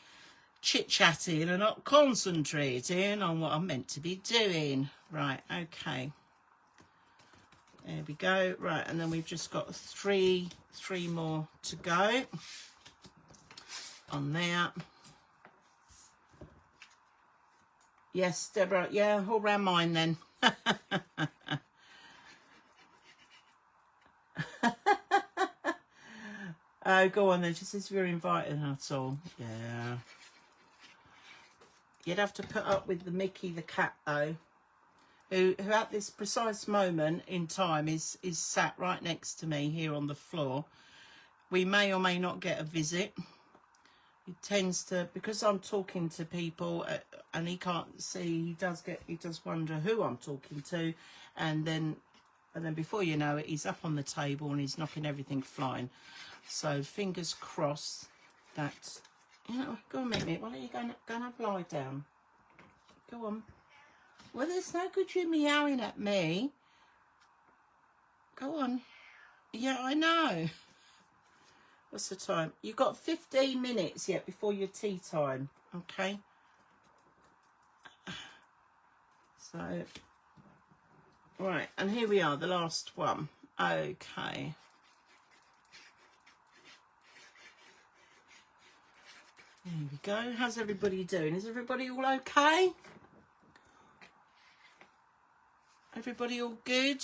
chit-chatting and not concentrating on what I'm meant to be doing. Right, okay. There we go. Right, and then we've just got three more to go on there. Yes, Deborah. Yeah, all round mine then. Oh, go on then. Just as you're invited, that's all. Yeah. You'd have to put up with the Mickey the cat though, who at this precise moment in time is sat right next to me here on the floor. We may or may not get a visit. He tends to, because I'm talking to people and he can't see, he does wonder who I'm talking to, and then before you know it, he's up on the table and he's knocking everything flying. So fingers crossed that, you know, go on, Mick. Why don't you go and have lie down? Go on. Well, there's no good you meowing at me. Go on. Yeah, I know. What's the time? You've got 15 minutes yet before your tea time. Okay. So, right, and here we are, the last one. Okay. There we go. How's everybody doing? Is everybody all okay? Everybody all good?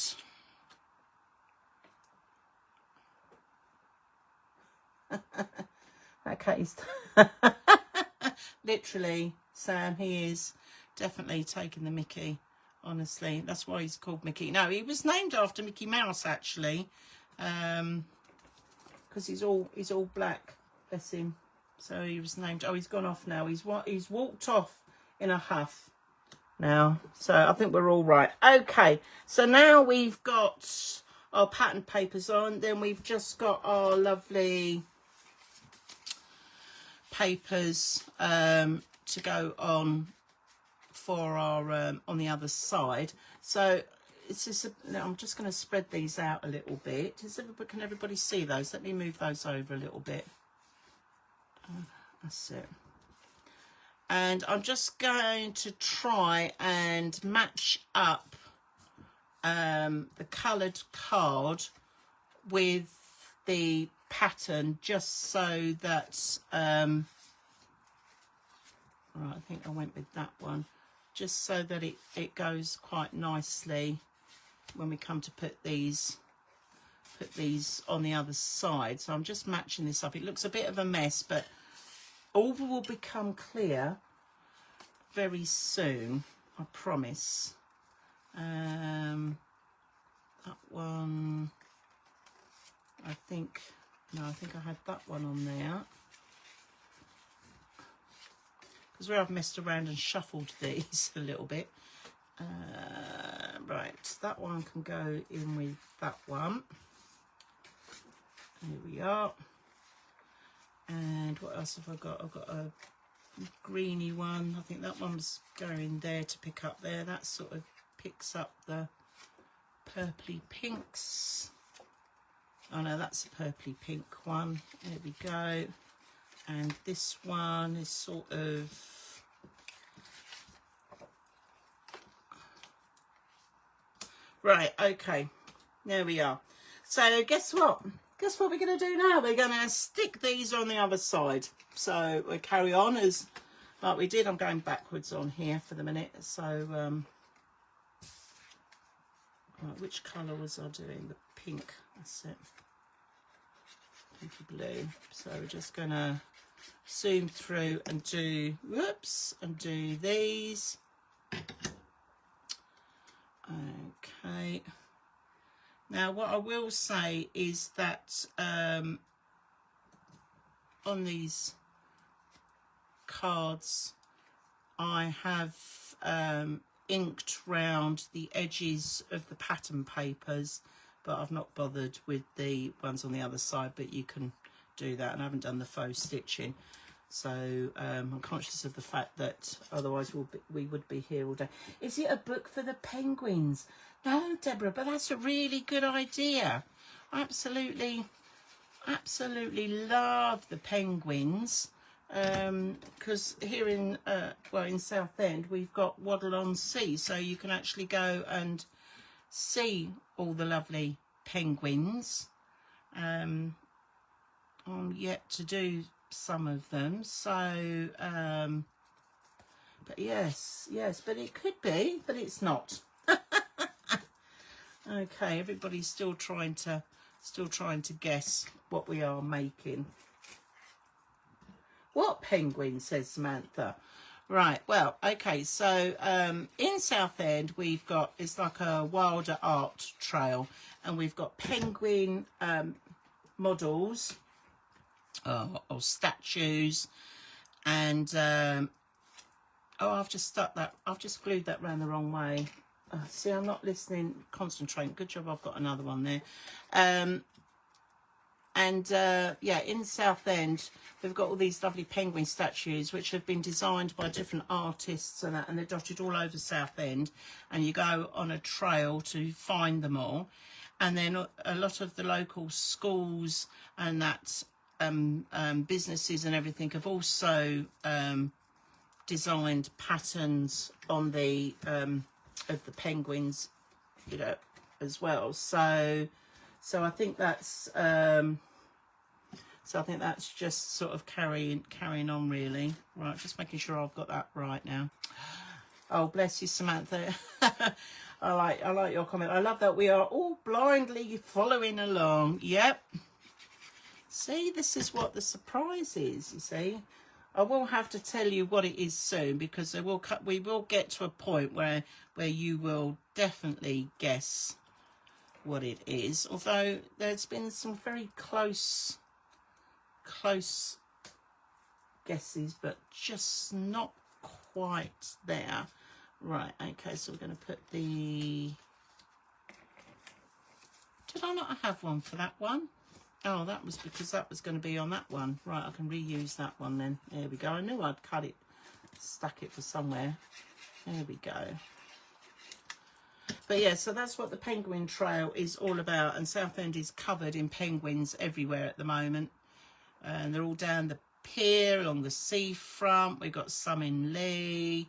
Okay. Literally, Sam, he is definitely taking the mickey. Honestly, that's why he's called Mickey. No, he was named after Mickey Mouse, actually, because he's all black. Bless him. So he was named. Oh, he's gone off now. He's walked off in a huff now. So I think we're all right. Okay. So now we've got our pattern papers on. Then we've just got our lovely papers to go on for our on the other side. So it's just I'm just going to spread these out a little bit. Can everybody see those? Let me move those over a little bit. That's it. And I'm just going to try and match up the coloured card with the pattern, just so that right, I think I went with that one, just so that it goes quite nicely when we come to put these on the other side. So I'm just matching this up. It looks a bit of a mess, but all will become clear very soon, I promise. That one, I think I had that one on there, because where I've messed around and shuffled these a little bit. Right, that one can go in with that one. Here we are. And what else have I got? I've got a greeny one. I think that one's going there to pick up there. That sort of picks up the purpley pinks. Oh no, that's a purpley pink one. There we go. And this one is sort of, right, okay, there we are. So guess what? Guess what we're going to do now? We're going to stick these on the other side. So we'll carry on as like we did. I'm going backwards on here for the minute. So right, which colour was I doing? The pink. That's it. Pinky blue. So we're just going to zoom through and do, whoops, and do these. Okay. Now, what I will say is that on these cards, I have inked round the edges of the pattern papers, but I've not bothered with the ones on the other side, but you can do that, and I haven't done the faux stitching. So I'm conscious of the fact that otherwise we would be here all day. Is it a book for the penguins? No, Deborah, but that's a really good idea. I absolutely love the penguins, because here in in Southend we've got Waddle on Sea, so you can actually go and see all the lovely penguins. I'm yet to do some of them, so but yes, but it could be, but it's not. Okay, everybody's still trying to guess what we are making. What penguin, says Samantha. Right, well, okay, so in Southend we've got, it's like a wilder art trail, and we've got penguin models or statues, and oh, I've just glued that round the wrong way. See, I'm not listening, concentrating. Good job, I've got another one there. Yeah, in Southend we've got all these lovely penguin statues which have been designed by different artists and that, and they're dotted all over Southend, and you go on a trail to find them all. And then a lot of the local schools and that businesses and everything have also designed patterns on the of the penguins, you know, as well. So I think that's So I think that's just sort of carrying on really. Right, just making sure I've got that right now. Oh, bless you, Samantha. I like your comment. I love that we are all blindly following along. Yep. See, this is what the surprise is, you see. I will have to tell you what it is soon, because we will get to a point where you will definitely guess what it is. Although there's been some very close guesses, but just not quite there. Right, okay, so we're going to put the... Did I not have one for that one? Oh, that was because that was going to be on that one. Right, I can reuse that one then. There we go. I knew I'd cut it, stuck it for somewhere. There we go. But yeah, so that's what the penguin trail is all about. And Southend is covered in penguins everywhere at the moment. And they're all down the pier, along the seafront. We've got some in Lee.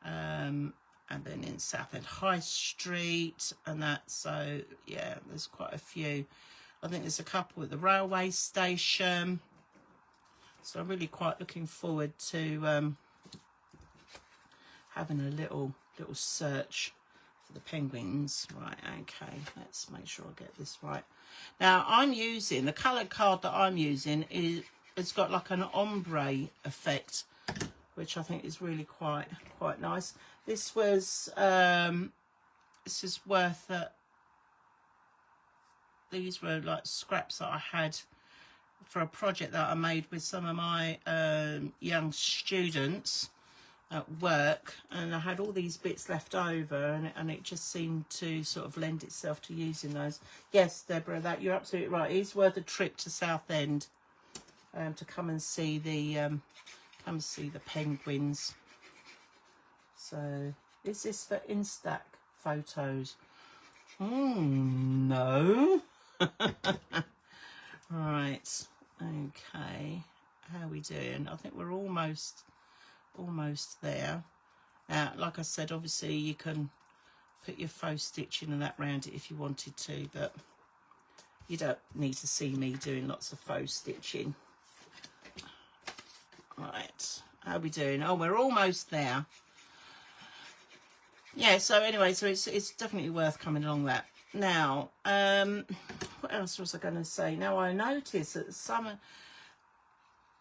And then in Southend High Street. And that, so yeah, there's quite a few. I think there's a couple at the railway station. So I'm really quite looking forward to having a little search for the penguins. Right, okay, let's make sure I get this right. Now I'm using, the coloured card that I'm using it's got like an ombre effect, which I think is really quite nice. This was this is worth these were like scraps that I had for a project that I made with some of my young students at work, and I had all these bits left over, and it just seemed to sort of lend itself to using those. Yes, Deborah, that you're absolutely right. It's worth a trip to Southend to come and see the penguins. So is this for Instax photos? No. Right, okay, how are we doing? I think we're almost there. Now, like I said, obviously you can put your faux stitching and that round it if you wanted to, but you don't need to see me doing lots of faux stitching. Right, how are we doing? Oh, we're almost there. Yeah, so anyway, so it's definitely worth coming along that. Now, what else was I going to say? Now, I noticed that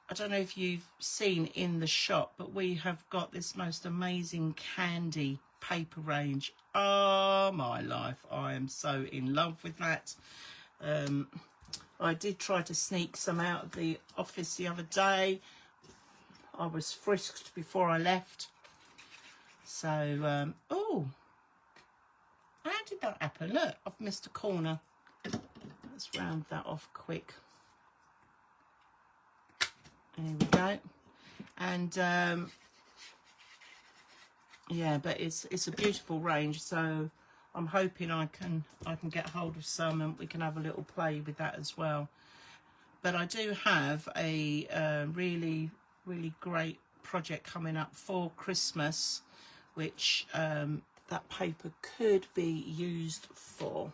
I don't know if you've seen in the shop, but we have got this most amazing candy paper range. Oh, my life. I am so in love with that. I did try to sneak some out of the office the other day. I was frisked before I left. So, oh, how did that happen? Look, I've missed a corner. Let's round that off quick. There we go. And yeah, but it's a beautiful range, so I'm hoping I can get hold of some and we can have a little play with that as well. But I do have a really great project coming up for Christmas, which that paper could be used for.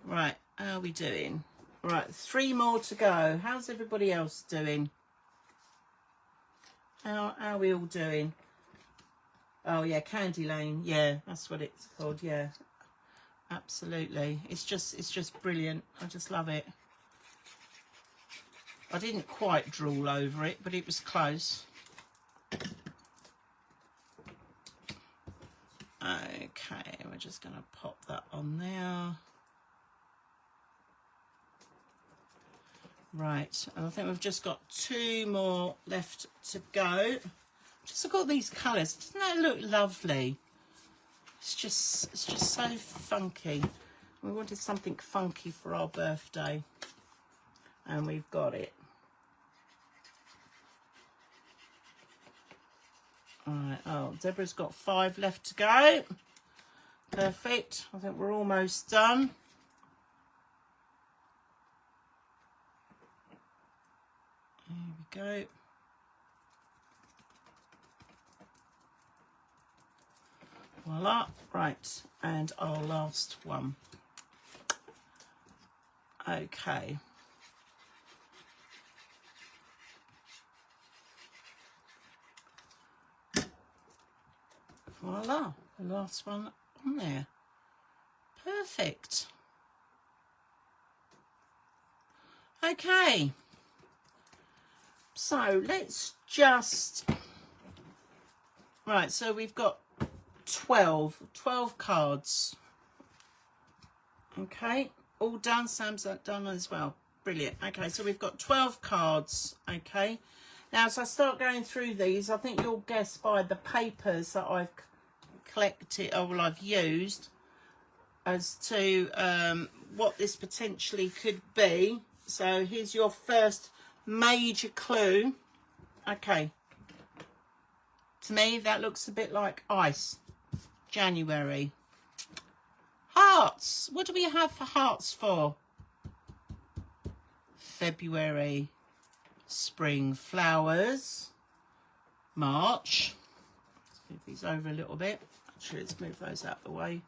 Right, how are we doing? Right, 3 more to go. How's everybody else doing? How are we all doing? Oh yeah, Candy Lane. Yeah, that's what it's called. Yeah, absolutely. It's just brilliant. I just love it. I didn't quite drool over it, but it was close. Okay, we're just going to pop that on there. Right, and I think we've just got 2 more left to go. Just look at these colours. Doesn't that look lovely? It's just so funky. We wanted something funky for our birthday, and we've got it. Alright, oh, Deborah's got 5 left to go. Perfect. I think we're almost done. There we go. Voila. Right, and our last one. Okay. Voila, the last one on there. Perfect. Okay, so let's just, right, so we've got 12 cards. Okay, all done. Sam's done as well. Brilliant. Okay, so we've got 12 cards. Okay, now as I start going through these, I think you'll guess by the papers that I've collected, or well, I've used, as to what this potentially could be. So here's your first major clue. Okay, to me that looks a bit like ice. January. Hearts. What do we have for hearts for? February. Spring. Flowers. March. Let's move these over a little bit. Actually, let's move those out of the way.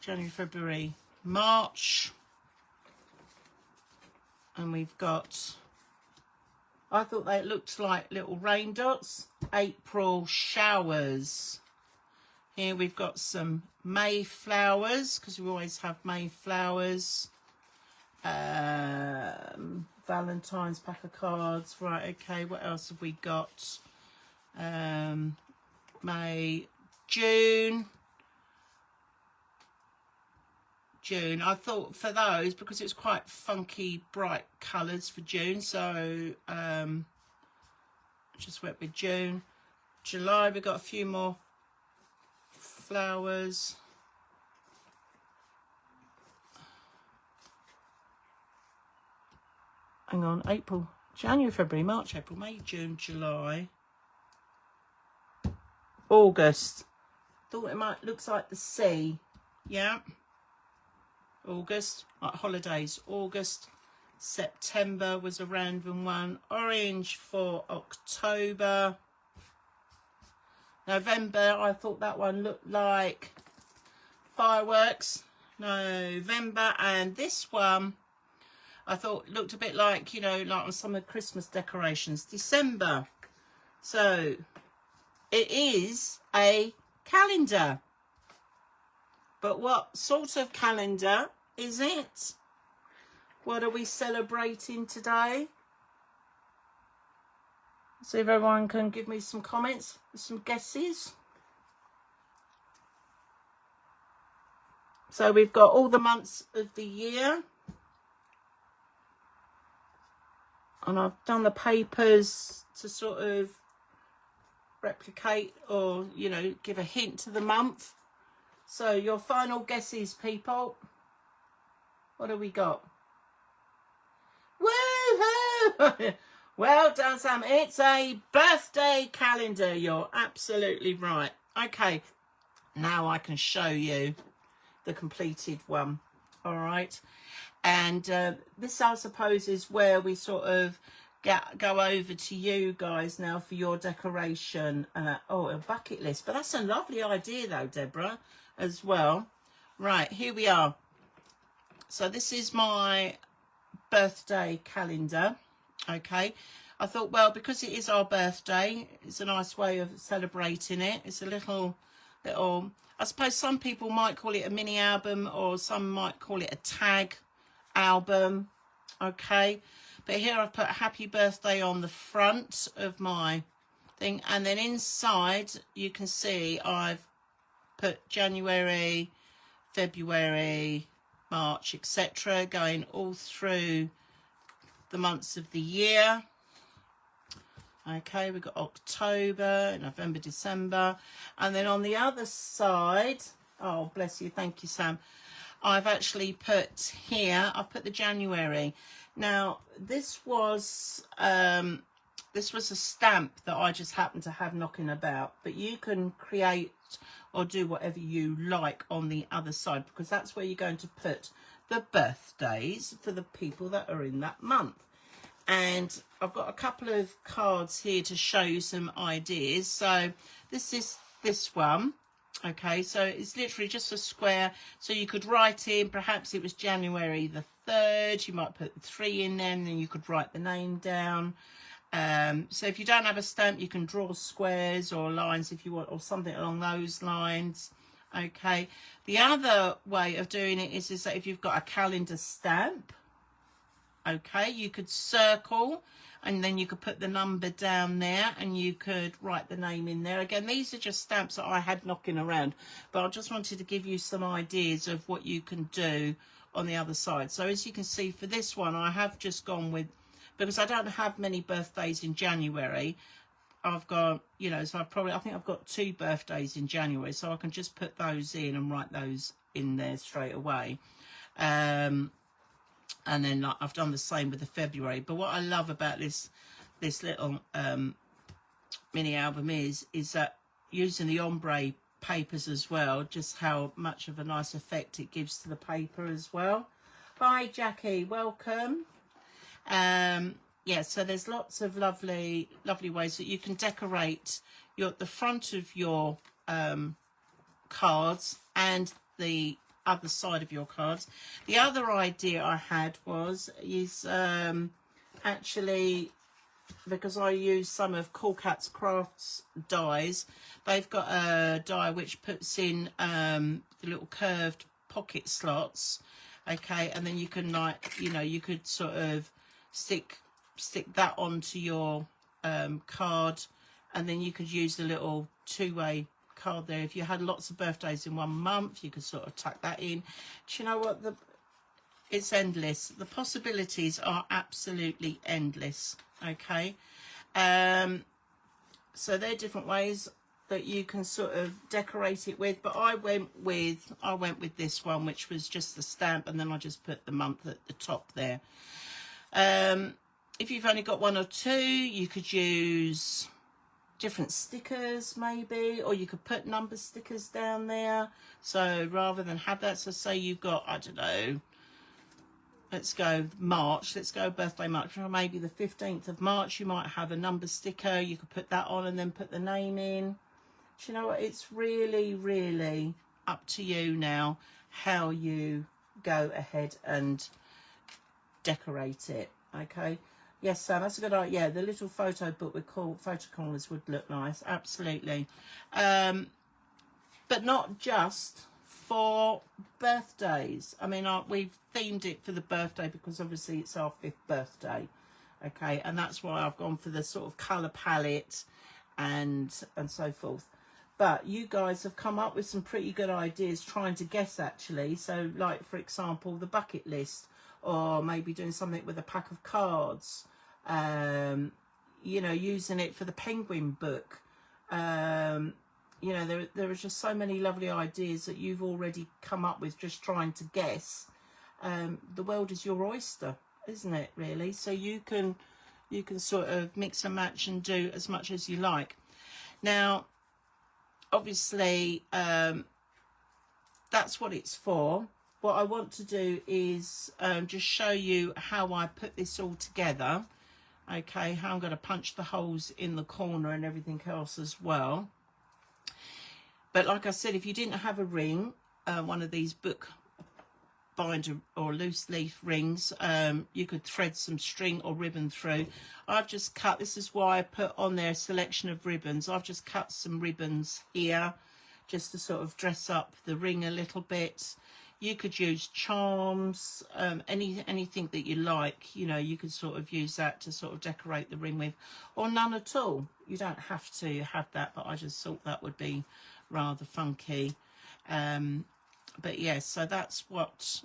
January, February, March. And we've got, I thought they looked like little rain dots. April, showers. Here we've got some May flowers, because we always have May flowers. Valentine's pack of cards. Right, okay, what else have we got? May, June. I thought for those, because it's quite funky, bright colours for June, so just went with June. July, we've got a few more flowers. Hang on, April, January, February, March, April, May, June, July. August. Thought it might, looks like the sea. Yeah. August, like holidays. August. September was a random one. Orange for October. November, I thought that one looked like fireworks. November, and this one I thought looked a bit like, you know, like on some of the Christmas decorations. December. So it is a calendar. But what sort of calendar is it? What are we celebrating today? See if everyone can give me some comments, some guesses. So we've got all the months of the year. And I've done the papers to sort of replicate, or, you know, give a hint to the month. So your final guesses, people. What have we got? Woohoo! Well done, Sam. It's a birthday calendar. You're absolutely right. Okay, now I can show you the completed one. All right. And this, I suppose, is where we sort of go over to you guys now for your decoration. Oh, a bucket list. But that's a lovely idea, though, Deborah, as well. Right, here we are. So this is my birthday calendar. Okay, I thought, well, because it is our birthday, it's a nice way of celebrating it. It's a little, I suppose some people might call it a mini album, or some might call it a tag album. Okay, but here I've put happy birthday on the front of my thing, and then inside you can see I've put January, February, March, etc., going all through the months of the year. Okay, we've got October, November, December, and then on the other side, oh bless you, thank you, Sam, I've actually put here, I've put the January. Now this was a stamp that I just happened to have knocking about, but you can create or do whatever you like on the other side, because that's where you're going to put the birthdays for the people that are in that month. And I've got a couple of cards here to show you some ideas. So this is this one. Okay, so it's literally just a square. So you could write in, perhaps it was January the 3rd. You might put the 3 in there, and then you could write the name down. So if you don't have a stamp, you can draw squares or lines if you want, or something along those lines. Okay, the other way of doing it is that if you've got a calendar stamp, okay, you could circle and then you could put the number down there and you could write the name in there. Again, these are just stamps that I had knocking around, but I just wanted to give you some ideas of what you can do on the other side. So as you can see, for this one, I have just gone with, because I don't have many birthdays in January, I've got, you know, so I think I've got 2 birthdays in January, so I can just put those in and write those in there straight away. And then I've done the same with the February. But what I love about this little mini album is that using the ombre papers as well, just how much of a nice effect it gives to the paper as well. Hi Jackie, welcome. Yeah, so there's lots of lovely ways that you can decorate the front of your cards and the other side of your cards. The other idea I had is actually, because I use some of Cool Cat's Crafts dies, they've got a die which puts in the little curved pocket slots, okay, and then you can, like, you know, you could sort of stick that onto your card, and then you could use the little 2-way card there. If you had lots of birthdays in one month, you could sort of tuck that in. Do you know what, it's endless. The possibilities are absolutely endless. Okay, so there are different ways that you can sort of decorate it with, but I went with this one, which was just the stamp, and then I just put the month at the top there. If you've only got 1 or 2, you could use different stickers maybe, or you could put number stickers down there. So rather than have that, so say you've got, I don't know, let's go March, let's go birthday March, or maybe the 15th of March, you might have a number sticker, you could put that on and then put the name in. Do you know what, it's really up to you now how you go ahead and decorate it. Okay, yes, Sam, that's a good idea. Yeah, the little photo book with photo corners would look nice, absolutely. But not just for birthdays. I mean, we've themed it for the birthday because obviously it's our 5th birthday, okay, and that's why I've gone for the sort of colour palette and so forth. But you guys have come up with some pretty good ideas trying to guess, actually. So, like, for example, the bucket list, or maybe doing something with a pack of cards, you know, using it for the penguin book. You know, there are just so many lovely ideas that you've already come up with just trying to guess. The world is your oyster, isn't it, really? So you can sort of mix and match and do as much as you like. Now, obviously, that's what it's for. What I want to do is just show you how I put this all together. Okay, how I'm going to punch the holes in the corner and everything else as well. But like I said, if you didn't have a ring, one of these book binder or loose leaf rings, you could thread some string or ribbon through. I've just cut, this is why I put on there a selection of ribbons. I've just cut some ribbons here just to sort of dress up the ring a little bit. You could use charms, anything that you like, you know, you could sort of use that to sort of decorate the ring with, or none at all. You don't have to have that, but I just thought that would be rather funky. But yes, so that's what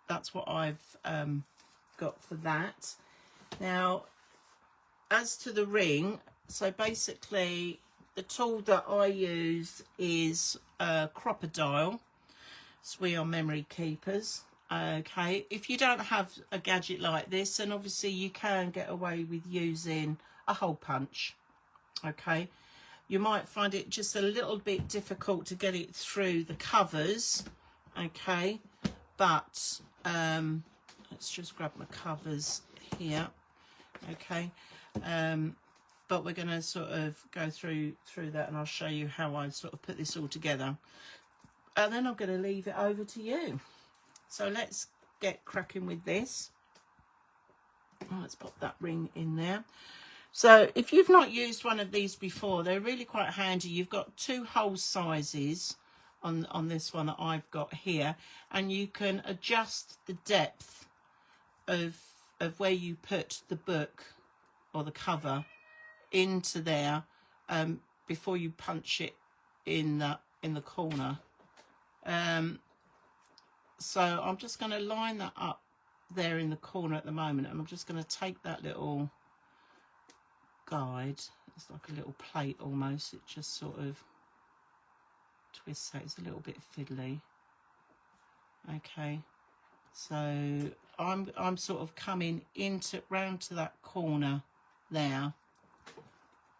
I've got for that. Now, as to the ring, so basically the tool that I use is Crocodile. So we are memory keepers. Okay, if you don't have a gadget like this, then obviously you can get away with using a hole punch. Okay, you might find it just a little bit difficult to get it through the covers. Okay, but let's just grab my covers here. Okay, but we're going to sort of go through that, and I'll show you how I sort of put this all together. And then I'm going to leave it over to you. So let's get cracking with this. Let's pop that ring in there. So if you've not used one of these before, they're really quite handy. You've got 2 hole sizes on this one that I've got here, and you can adjust the depth of where you put the book or the cover into there before you punch it in the corner. So I'm just going to line that up there in the corner at the moment, and I'm just going to take that little guide, it's like a little plate almost, it just sort of twists out, it's a little bit fiddly. Okay, so I'm sort of coming round to that corner there.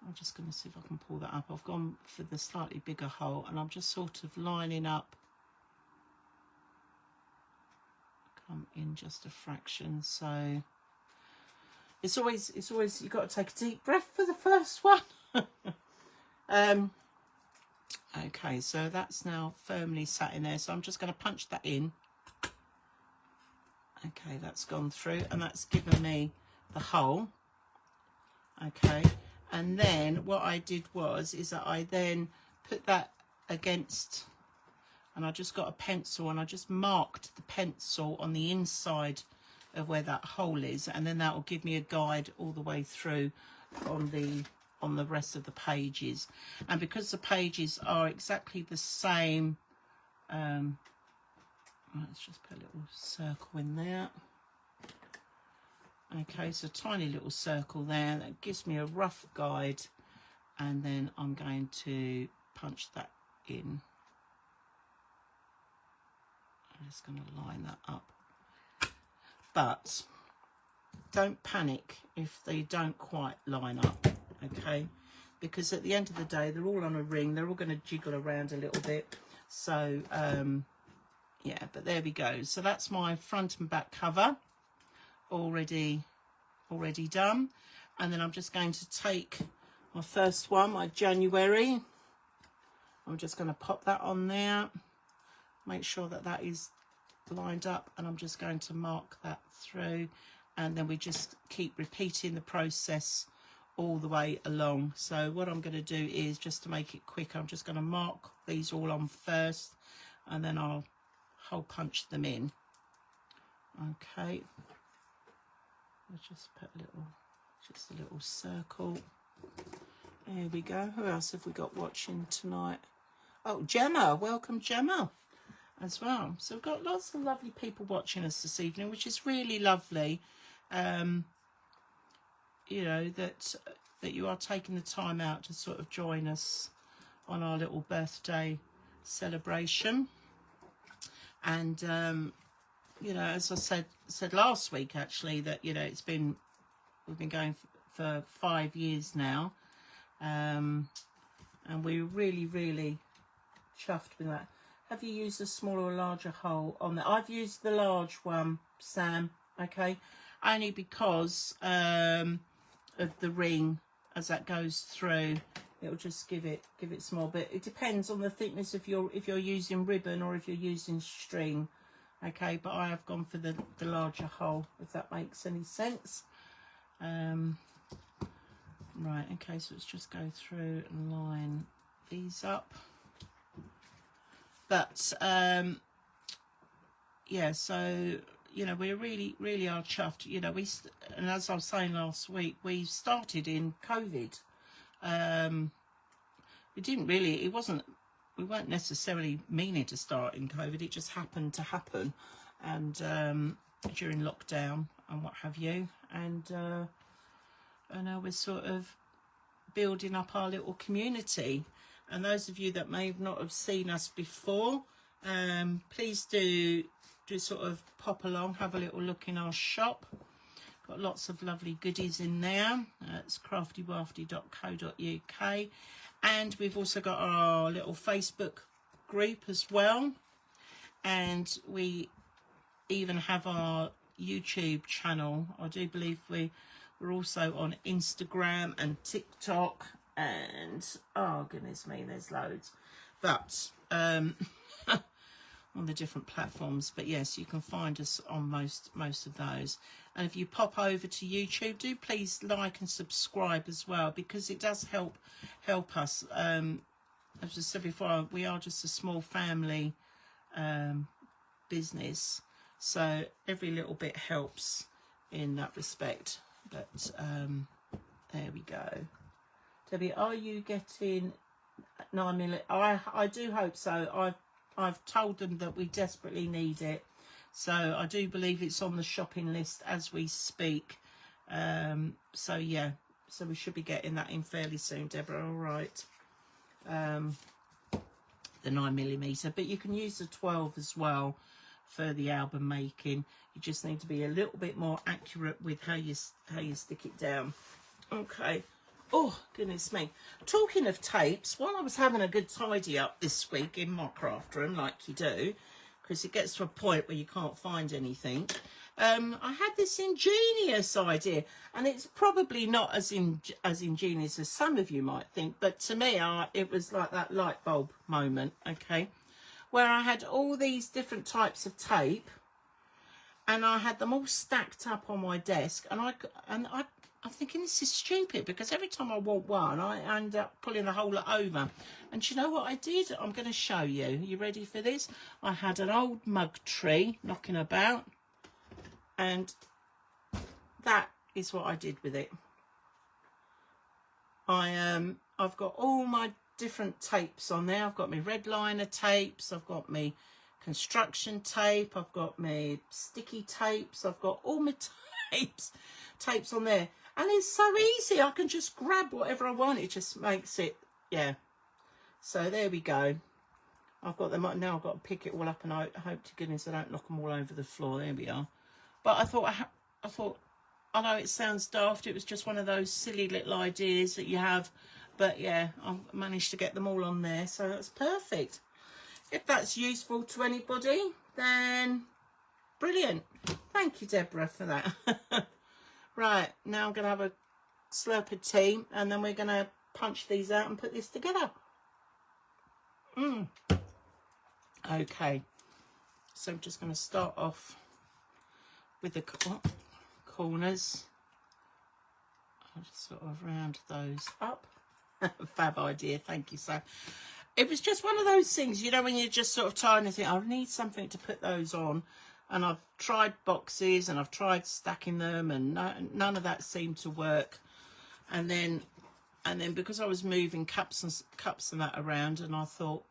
I'm just going to see if I can pull that up. I've gone for the slightly bigger hole, and I'm just sort of lining up, come in just a fraction. So it's always you've got to take a deep breath for the first one. Okay, so that's now firmly sat in there, so I'm just going to punch that in. Okay, that's gone through, and that's given me the hole. Okay, and then what I did is that I then put that against, and I just got a pencil and I just marked the pencil on the inside of where that hole is, and then that will give me a guide all the way through on the rest of the pages. And because the pages are exactly the same, let's just put a little circle in there. Okay, so tiny little circle there, that gives me a rough guide, and then I'm going to punch that in. I'm just going to line that up. But don't panic if they don't quite line up, okay? Because at the end of the day, they're all on a ring, they're all going to jiggle around a little bit. So, yeah, but there we go. So that's my front and back cover already done. And then I'm just going to take my first one, my January. I'm just going to pop that on there, make sure that that is lined up, and I'm just going to mark that through, and then we just keep repeating the process all the way along. So what I'm going to do is, just to make it quick, I'm just going to mark these all on first, and then I'll hole punch them in. Okay, I'll just put just a little circle. There we go. Who else have we got watching tonight? Oh, Gemma, welcome Gemma as well. So we've got lots of lovely people watching us this evening, which is really lovely. You know, that you are taking the time out to sort of join us on our little birthday celebration. And you know, as I said last week, actually, that, you know, we've been going for 5 years now, and we're really chuffed with that. Have you used a smaller or larger hole on that? I've used the large one, Sam, okay, only because of the ring. As that goes through, it'll just give it small. But it depends on the thickness if you're using ribbon or if you're using string, okay. But I have gone for the larger hole, if that makes any sense. Right, okay, so let's just go through and line these up. But yeah, so, you know, we really are chuffed. You know, and as I was saying last week, we started in COVID. We weren't necessarily meaning to start in COVID. It just happened to happen, and during lockdown and what have you. And now we're sort of building up our little community. And those of you that may not have seen us before, please do sort of pop along, have a little look in our shop. Got lots of lovely goodies in there. It's craftywafty.co.uk, and we've also got our little Facebook group as well, and we even have our YouTube channel. I do believe we're also on Instagram and TikTok, and oh goodness me, there's loads, but on the different platforms. But yes, you can find us on most of those. And if you pop over to YouTube, do please like and subscribe as well, because it does help us. As I said before, we are just a small family business, so every little bit helps in that respect. But there we go. Debbie, are you getting 9mm? I do hope so. I've told them that we desperately need it, so I do believe it's on the shopping list as we speak. So yeah, so we should be getting that in fairly soon, Deborah. All right. The 9mm, but you can use the 12 as well for the album making. You just need to be a little bit more accurate with how you stick it down. Okay. Oh goodness me, talking of tapes, while I was having a good tidy up this week in my craft room, like you do, because it gets to a point where you can't find anything, I had this ingenious idea, and it's probably not as ingenious as some of you might think, but to me it was like that light bulb moment, okay, where I had all these different types of tape, and I had them all stacked up on my desk, and I'm thinking this is stupid, because every time I want one I end up pulling the whole lot over. And do you know what I did? I'm going to show you. You ready for this? I had an old mug tree knocking about, and that is what I did with it. I've got all my different tapes on there. I've got my red liner tapes, I've got my construction tape, I've got my sticky tapes, I've got all my tapes on there, and it's so easy. I can just grab whatever I want. It just makes it, yeah. So there we go. I've got them up now. I've got to pick it all up, and I hope to goodness I don't knock them all over the floor. There we are. But I thought, I know it sounds daft, it was just one of those silly little ideas that you have, but yeah, I managed to get them all on there, so that's perfect. If that's useful to anybody, then brilliant. Thank you, Deborah, for that. Right, now I'm going to have a slurp of tea, and then we're going to punch these out and put this together. Okay, so I'm just going to start off with the corners. I'll just sort of round those up. Fab idea, thank you. So it was just one of those things, you know, when you're just sort of tired and think, I need something to put those on. And I've tried boxes and I've tried stacking them, and none of that seemed to work. And then because I was moving cups and that around, and I thought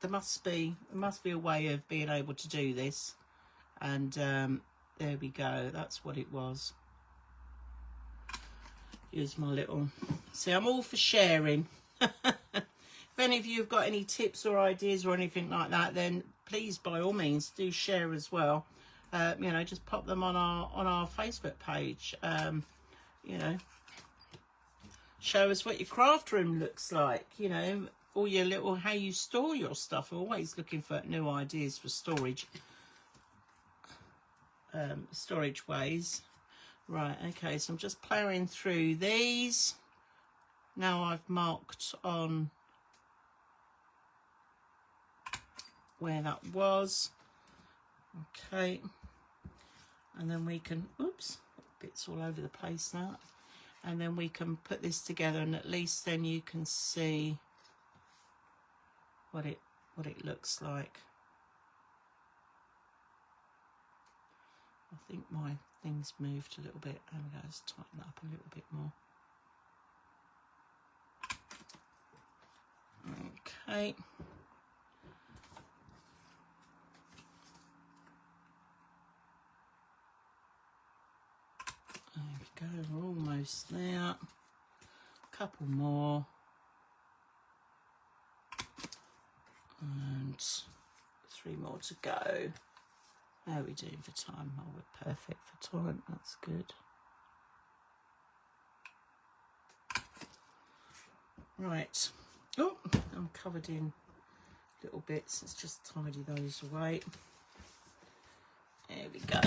there must be a way of being able to do this. And there we go, that's what it was. Here's my little, see, I'm all for sharing. If any of you have got any tips or ideas or anything like that, then please, by all means, do share as well. You know, just pop them on our Facebook page. You know, show us what your craft room looks like, you know, all your little, how you store your stuff. I'm always looking for new ideas for storage ways. Right, okay, so I'm just ploughing through these. Now I've marked on where that was. Okay, and then we can, oops, bits all over the place now. And then we can put this together, and at least then you can see what it looks like. I think my things moved a little bit. There we go, let's tighten that up a little bit more. Okay. There we go, we're almost there. A couple more. And 3 more to go. How are we doing for time? Oh, we're perfect for time, that's good. Right. Oh, I'm covered in little bits. Let's just tidy those away. There we go.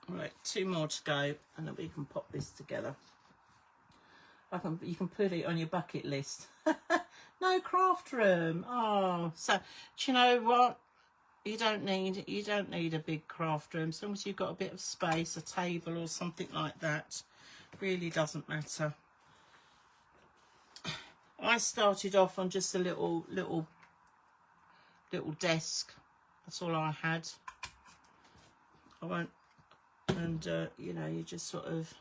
Right, 2 more to go, and then we can pop this together. You can put it on your bucket list. No craft room. Oh, so do you know what? you don't need a big craft room. As long as you've got a bit of space, a table or something like that, really doesn't matter. I started off on just a little desk. That's all I had. I won't, and you know, you just sort of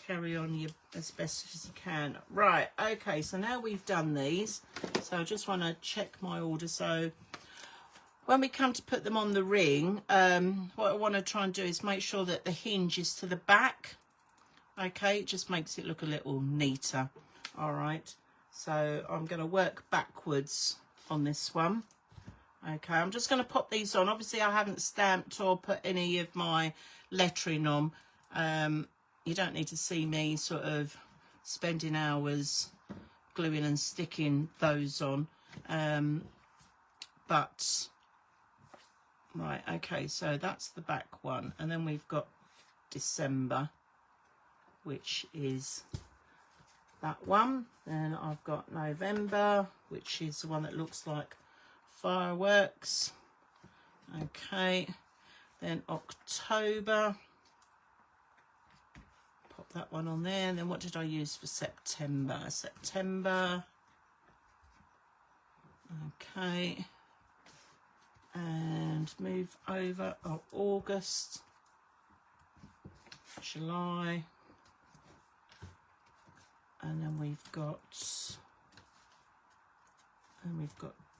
carry on as best as you can. Right, okay, so now we've done these, so I just want to check my order. So when we come to put them on the ring, what I want to try and do is make sure that the hinge is to the back. Okay, it just makes it look a little neater. All right, so I'm going to work backwards on this one. Okay, I'm just going to pop these on. Obviously I haven't stamped or put any of my lettering on. You don't need to see me sort of spending hours gluing and sticking those on. But right, okay, so that's the back one, and then we've got December, which is that one. Then I've got November, which is the one that looks like fireworks. Okay, then October, pop that one on there. And then what did I use for September? Okay, and move over. August, July, and then we've got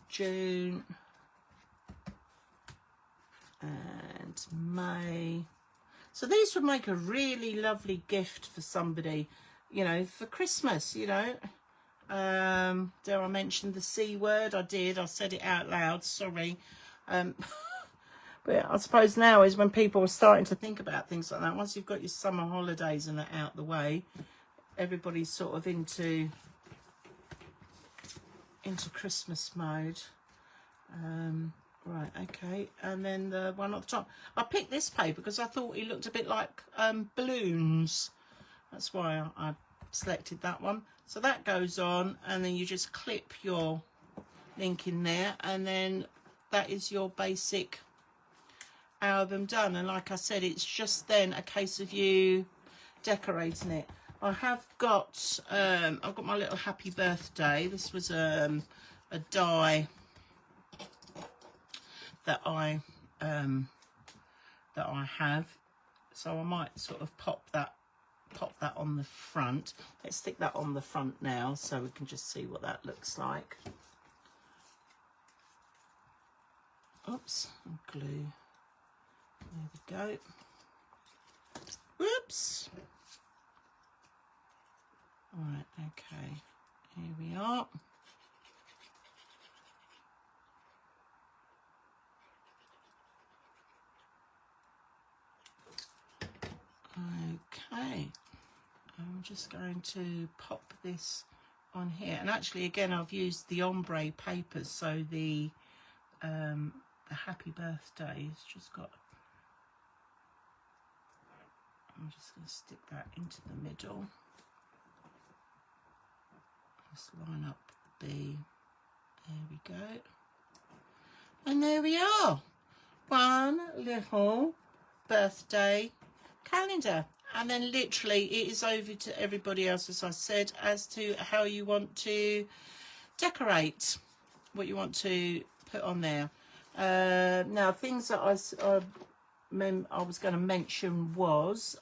June and May. So these would make a really lovely gift for somebody, you know, for Christmas, you know. Dare I mention the C word? I did. I said it out loud. Sorry. But I suppose now is when people are starting to think about things like that. Once you've got your summer holidays and that out the way, everybody's sort of into Christmas mode. Right, okay, and then the one at the top, I picked this paper because I thought it looked a bit like balloons. That's why I selected that one. So that goes on, and then you just clip your link in there, and then that is your basic album done. And like I said, it's just then a case of you decorating it. I have got I've got my little happy birthday. This was a die that I have, so I might sort of pop that on the front. Let's stick that on the front now so we can just see what that looks like. Oops, and glue. There we go. Whoops. All right, okay, here we are. Okay, I'm just going to pop this on here, and actually again I've used the ombre papers, so the happy birthday has just got, I'm just going to stick that into the middle. Just line up the B. There we go. And there we are. One little birthday calendar. And then literally it is over to everybody else, as I said, as to how you want to decorate, what you want to put on there. Now, things that I was going to mention was,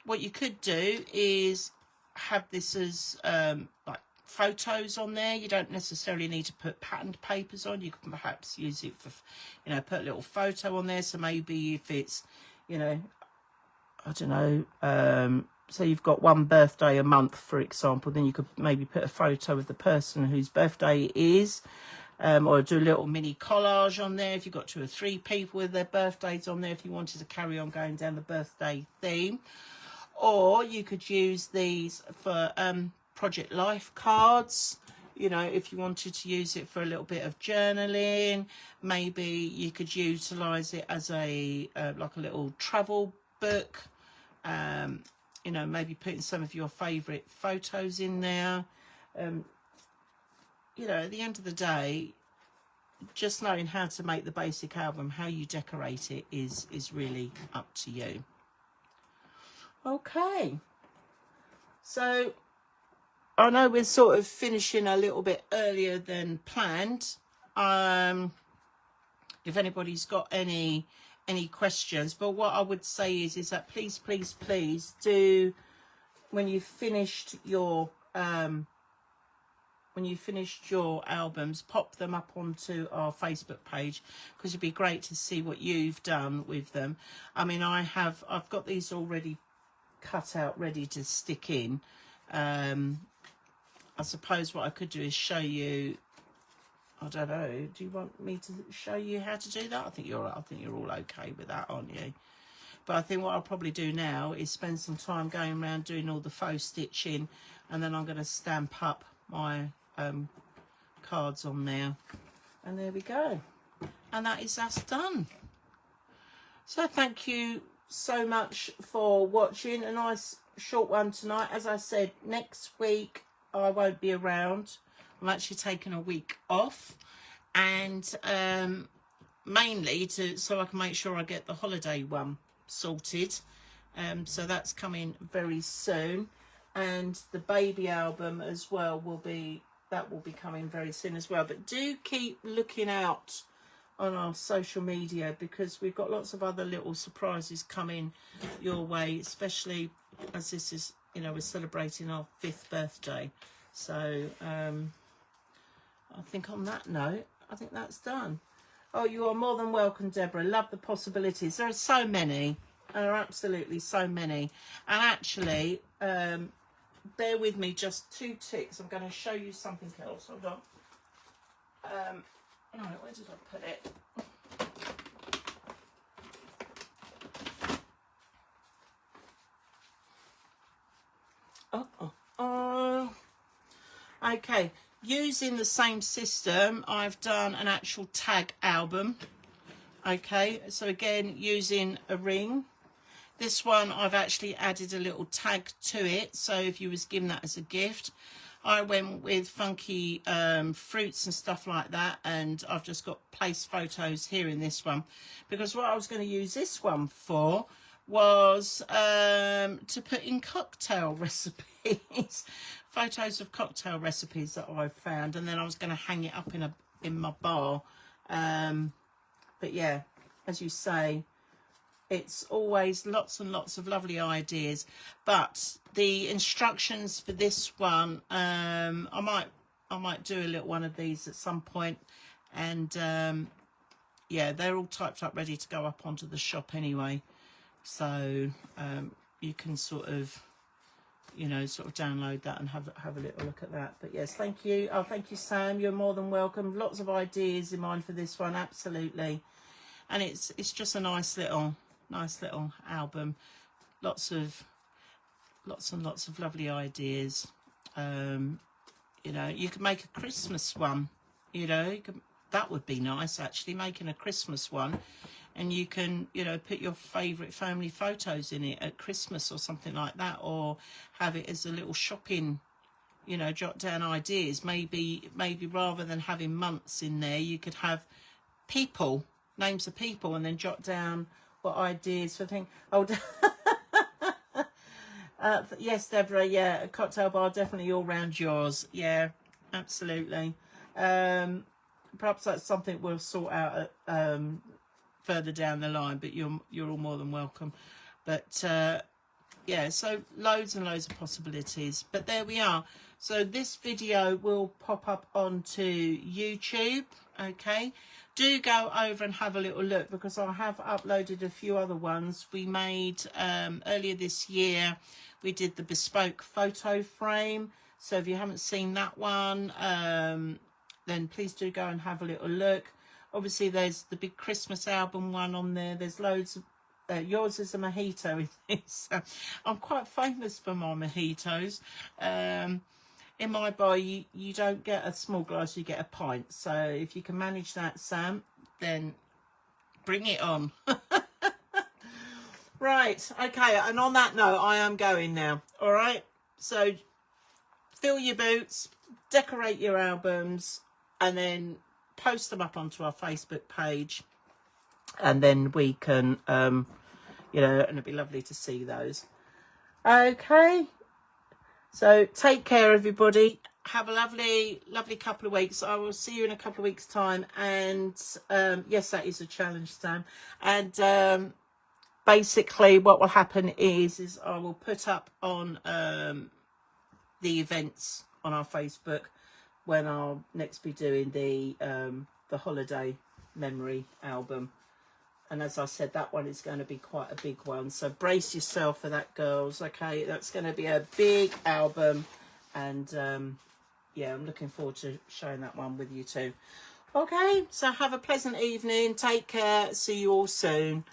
what you could do is have this as like photos on there. You don't necessarily need to put patterned papers on. You can perhaps use it for, you know, put a little photo on there. So maybe if it's, you know, I don't know, so you've got one birthday a month, for example, then you could maybe put a photo of the person whose birthday it is, or do a little mini collage on there if you've got 2 or 3 people with their birthdays on there, if you wanted to carry on going down the birthday theme. Or you could use these for Project Life cards, you know, if you wanted to use it for a little bit of journaling. Maybe you could utilise it as a like a little travel book, you know, maybe putting some of your favourite photos in there. You know, at the end of the day, just knowing how to make the basic album, how you decorate it is really up to you. Okay, so I know we're sort of finishing a little bit earlier than planned. If anybody's got any questions, but what I would say is that please do, when you've finished your albums, pop them up onto our Facebook page, because it'd be great to see what you've done with them. I mean, I've got these already cut out, ready to stick in. I suppose what I could do is show you. I don't know. Do you want me to show you how to do that? I think you're all okay with that, aren't you? But I think what I'll probably do now is spend some time going around doing all the faux stitching, and then I'm going to stamp up my cards on there, and there we go. And that's done. So thank you so much for watching. A nice short one tonight. As I said, next week I won't be around. I'm actually taking a week off, and mainly so I can make sure I get the holiday one sorted. So that's coming very soon, and the baby album as well will be coming very soon as well. But do keep looking out on our social media, because we've got lots of other little surprises coming your way, especially as this is, you know, we're celebrating our 5th birthday. So I think on that note, I think that's done. Oh, you are more than welcome, Deborah. Love the possibilities. There are so many. There are absolutely so many. And actually, bear with me just 2 ticks. I'm going to show you something else. Hold on. Right, where did I put it? Okay, using the same system, I've done an actual tag album. Okay, so again, using a ring. This one, I've actually added a little tag to it, so if you was given that as a gift. I went with funky fruits and stuff like that, and I've just got place photos here in this one, because what I was going to use this one for was to put in cocktail recipes. Photos of cocktail recipes that I've found, and then I was going to hang it up in my bar. But yeah, as you say, it's always lots and lots of lovely ideas. But the instructions for this one, I might do a little one of these at some point, and yeah, they're all typed up ready to go up onto the shop anyway, so you can sort of, you know, sort of download that and have a little look at that. But yes, thank you. Oh, thank you, Sam. You're more than welcome. Lots of ideas in mind for this one, absolutely. And it's just a nice little album. Lots and lots of lovely ideas. You know, you could make a Christmas one. You know, that would be nice, actually, making a Christmas one. And you can, you know, put your favourite family photos in it at Christmas or something like that, or have it as a little shopping, you know, jot down ideas. Maybe rather than having months in there, you could have people, names of people, and then jot down what ideas for things. Oh, yes, Deborah, yeah, a cocktail bar, definitely all round yours. Yeah, absolutely. Perhaps that's something we'll sort out at, further down the line, but you're all more than welcome. But yeah, so loads and loads of possibilities. But there we are. So this video will pop up onto YouTube. Okay, do go over and have a little look, because I have uploaded a few other ones we made earlier this year. We did the bespoke photo frame, so if you haven't seen that one, then please do go and have a little look. Obviously, there's the big Christmas album one on there. There's loads of, yours is a mojito. I'm quite famous for my mojitos. In my bar, you don't get a small glass, you get a pint. So if you can manage that, Sam, then bring it on. Right, okay, and on that note, I am going now. All right, so fill your boots, decorate your albums, and then post them up onto our Facebook page, and then we can, you know, and it'd be lovely to see those. Okay, so take care, everybody. Have a lovely couple of weeks. I will see you in a couple of weeks' time. And yes, that is a challenge, Sam. And basically what will happen is I will put up on the events on our Facebook when I'll next be doing the holiday memory album. And as I said, that one is going to be quite a big one. So brace yourself for that, girls. Okay, that's going to be a big album. And yeah, I'm looking forward to showing that one with you too. Okay, so have a pleasant evening. Take care. See you all soon.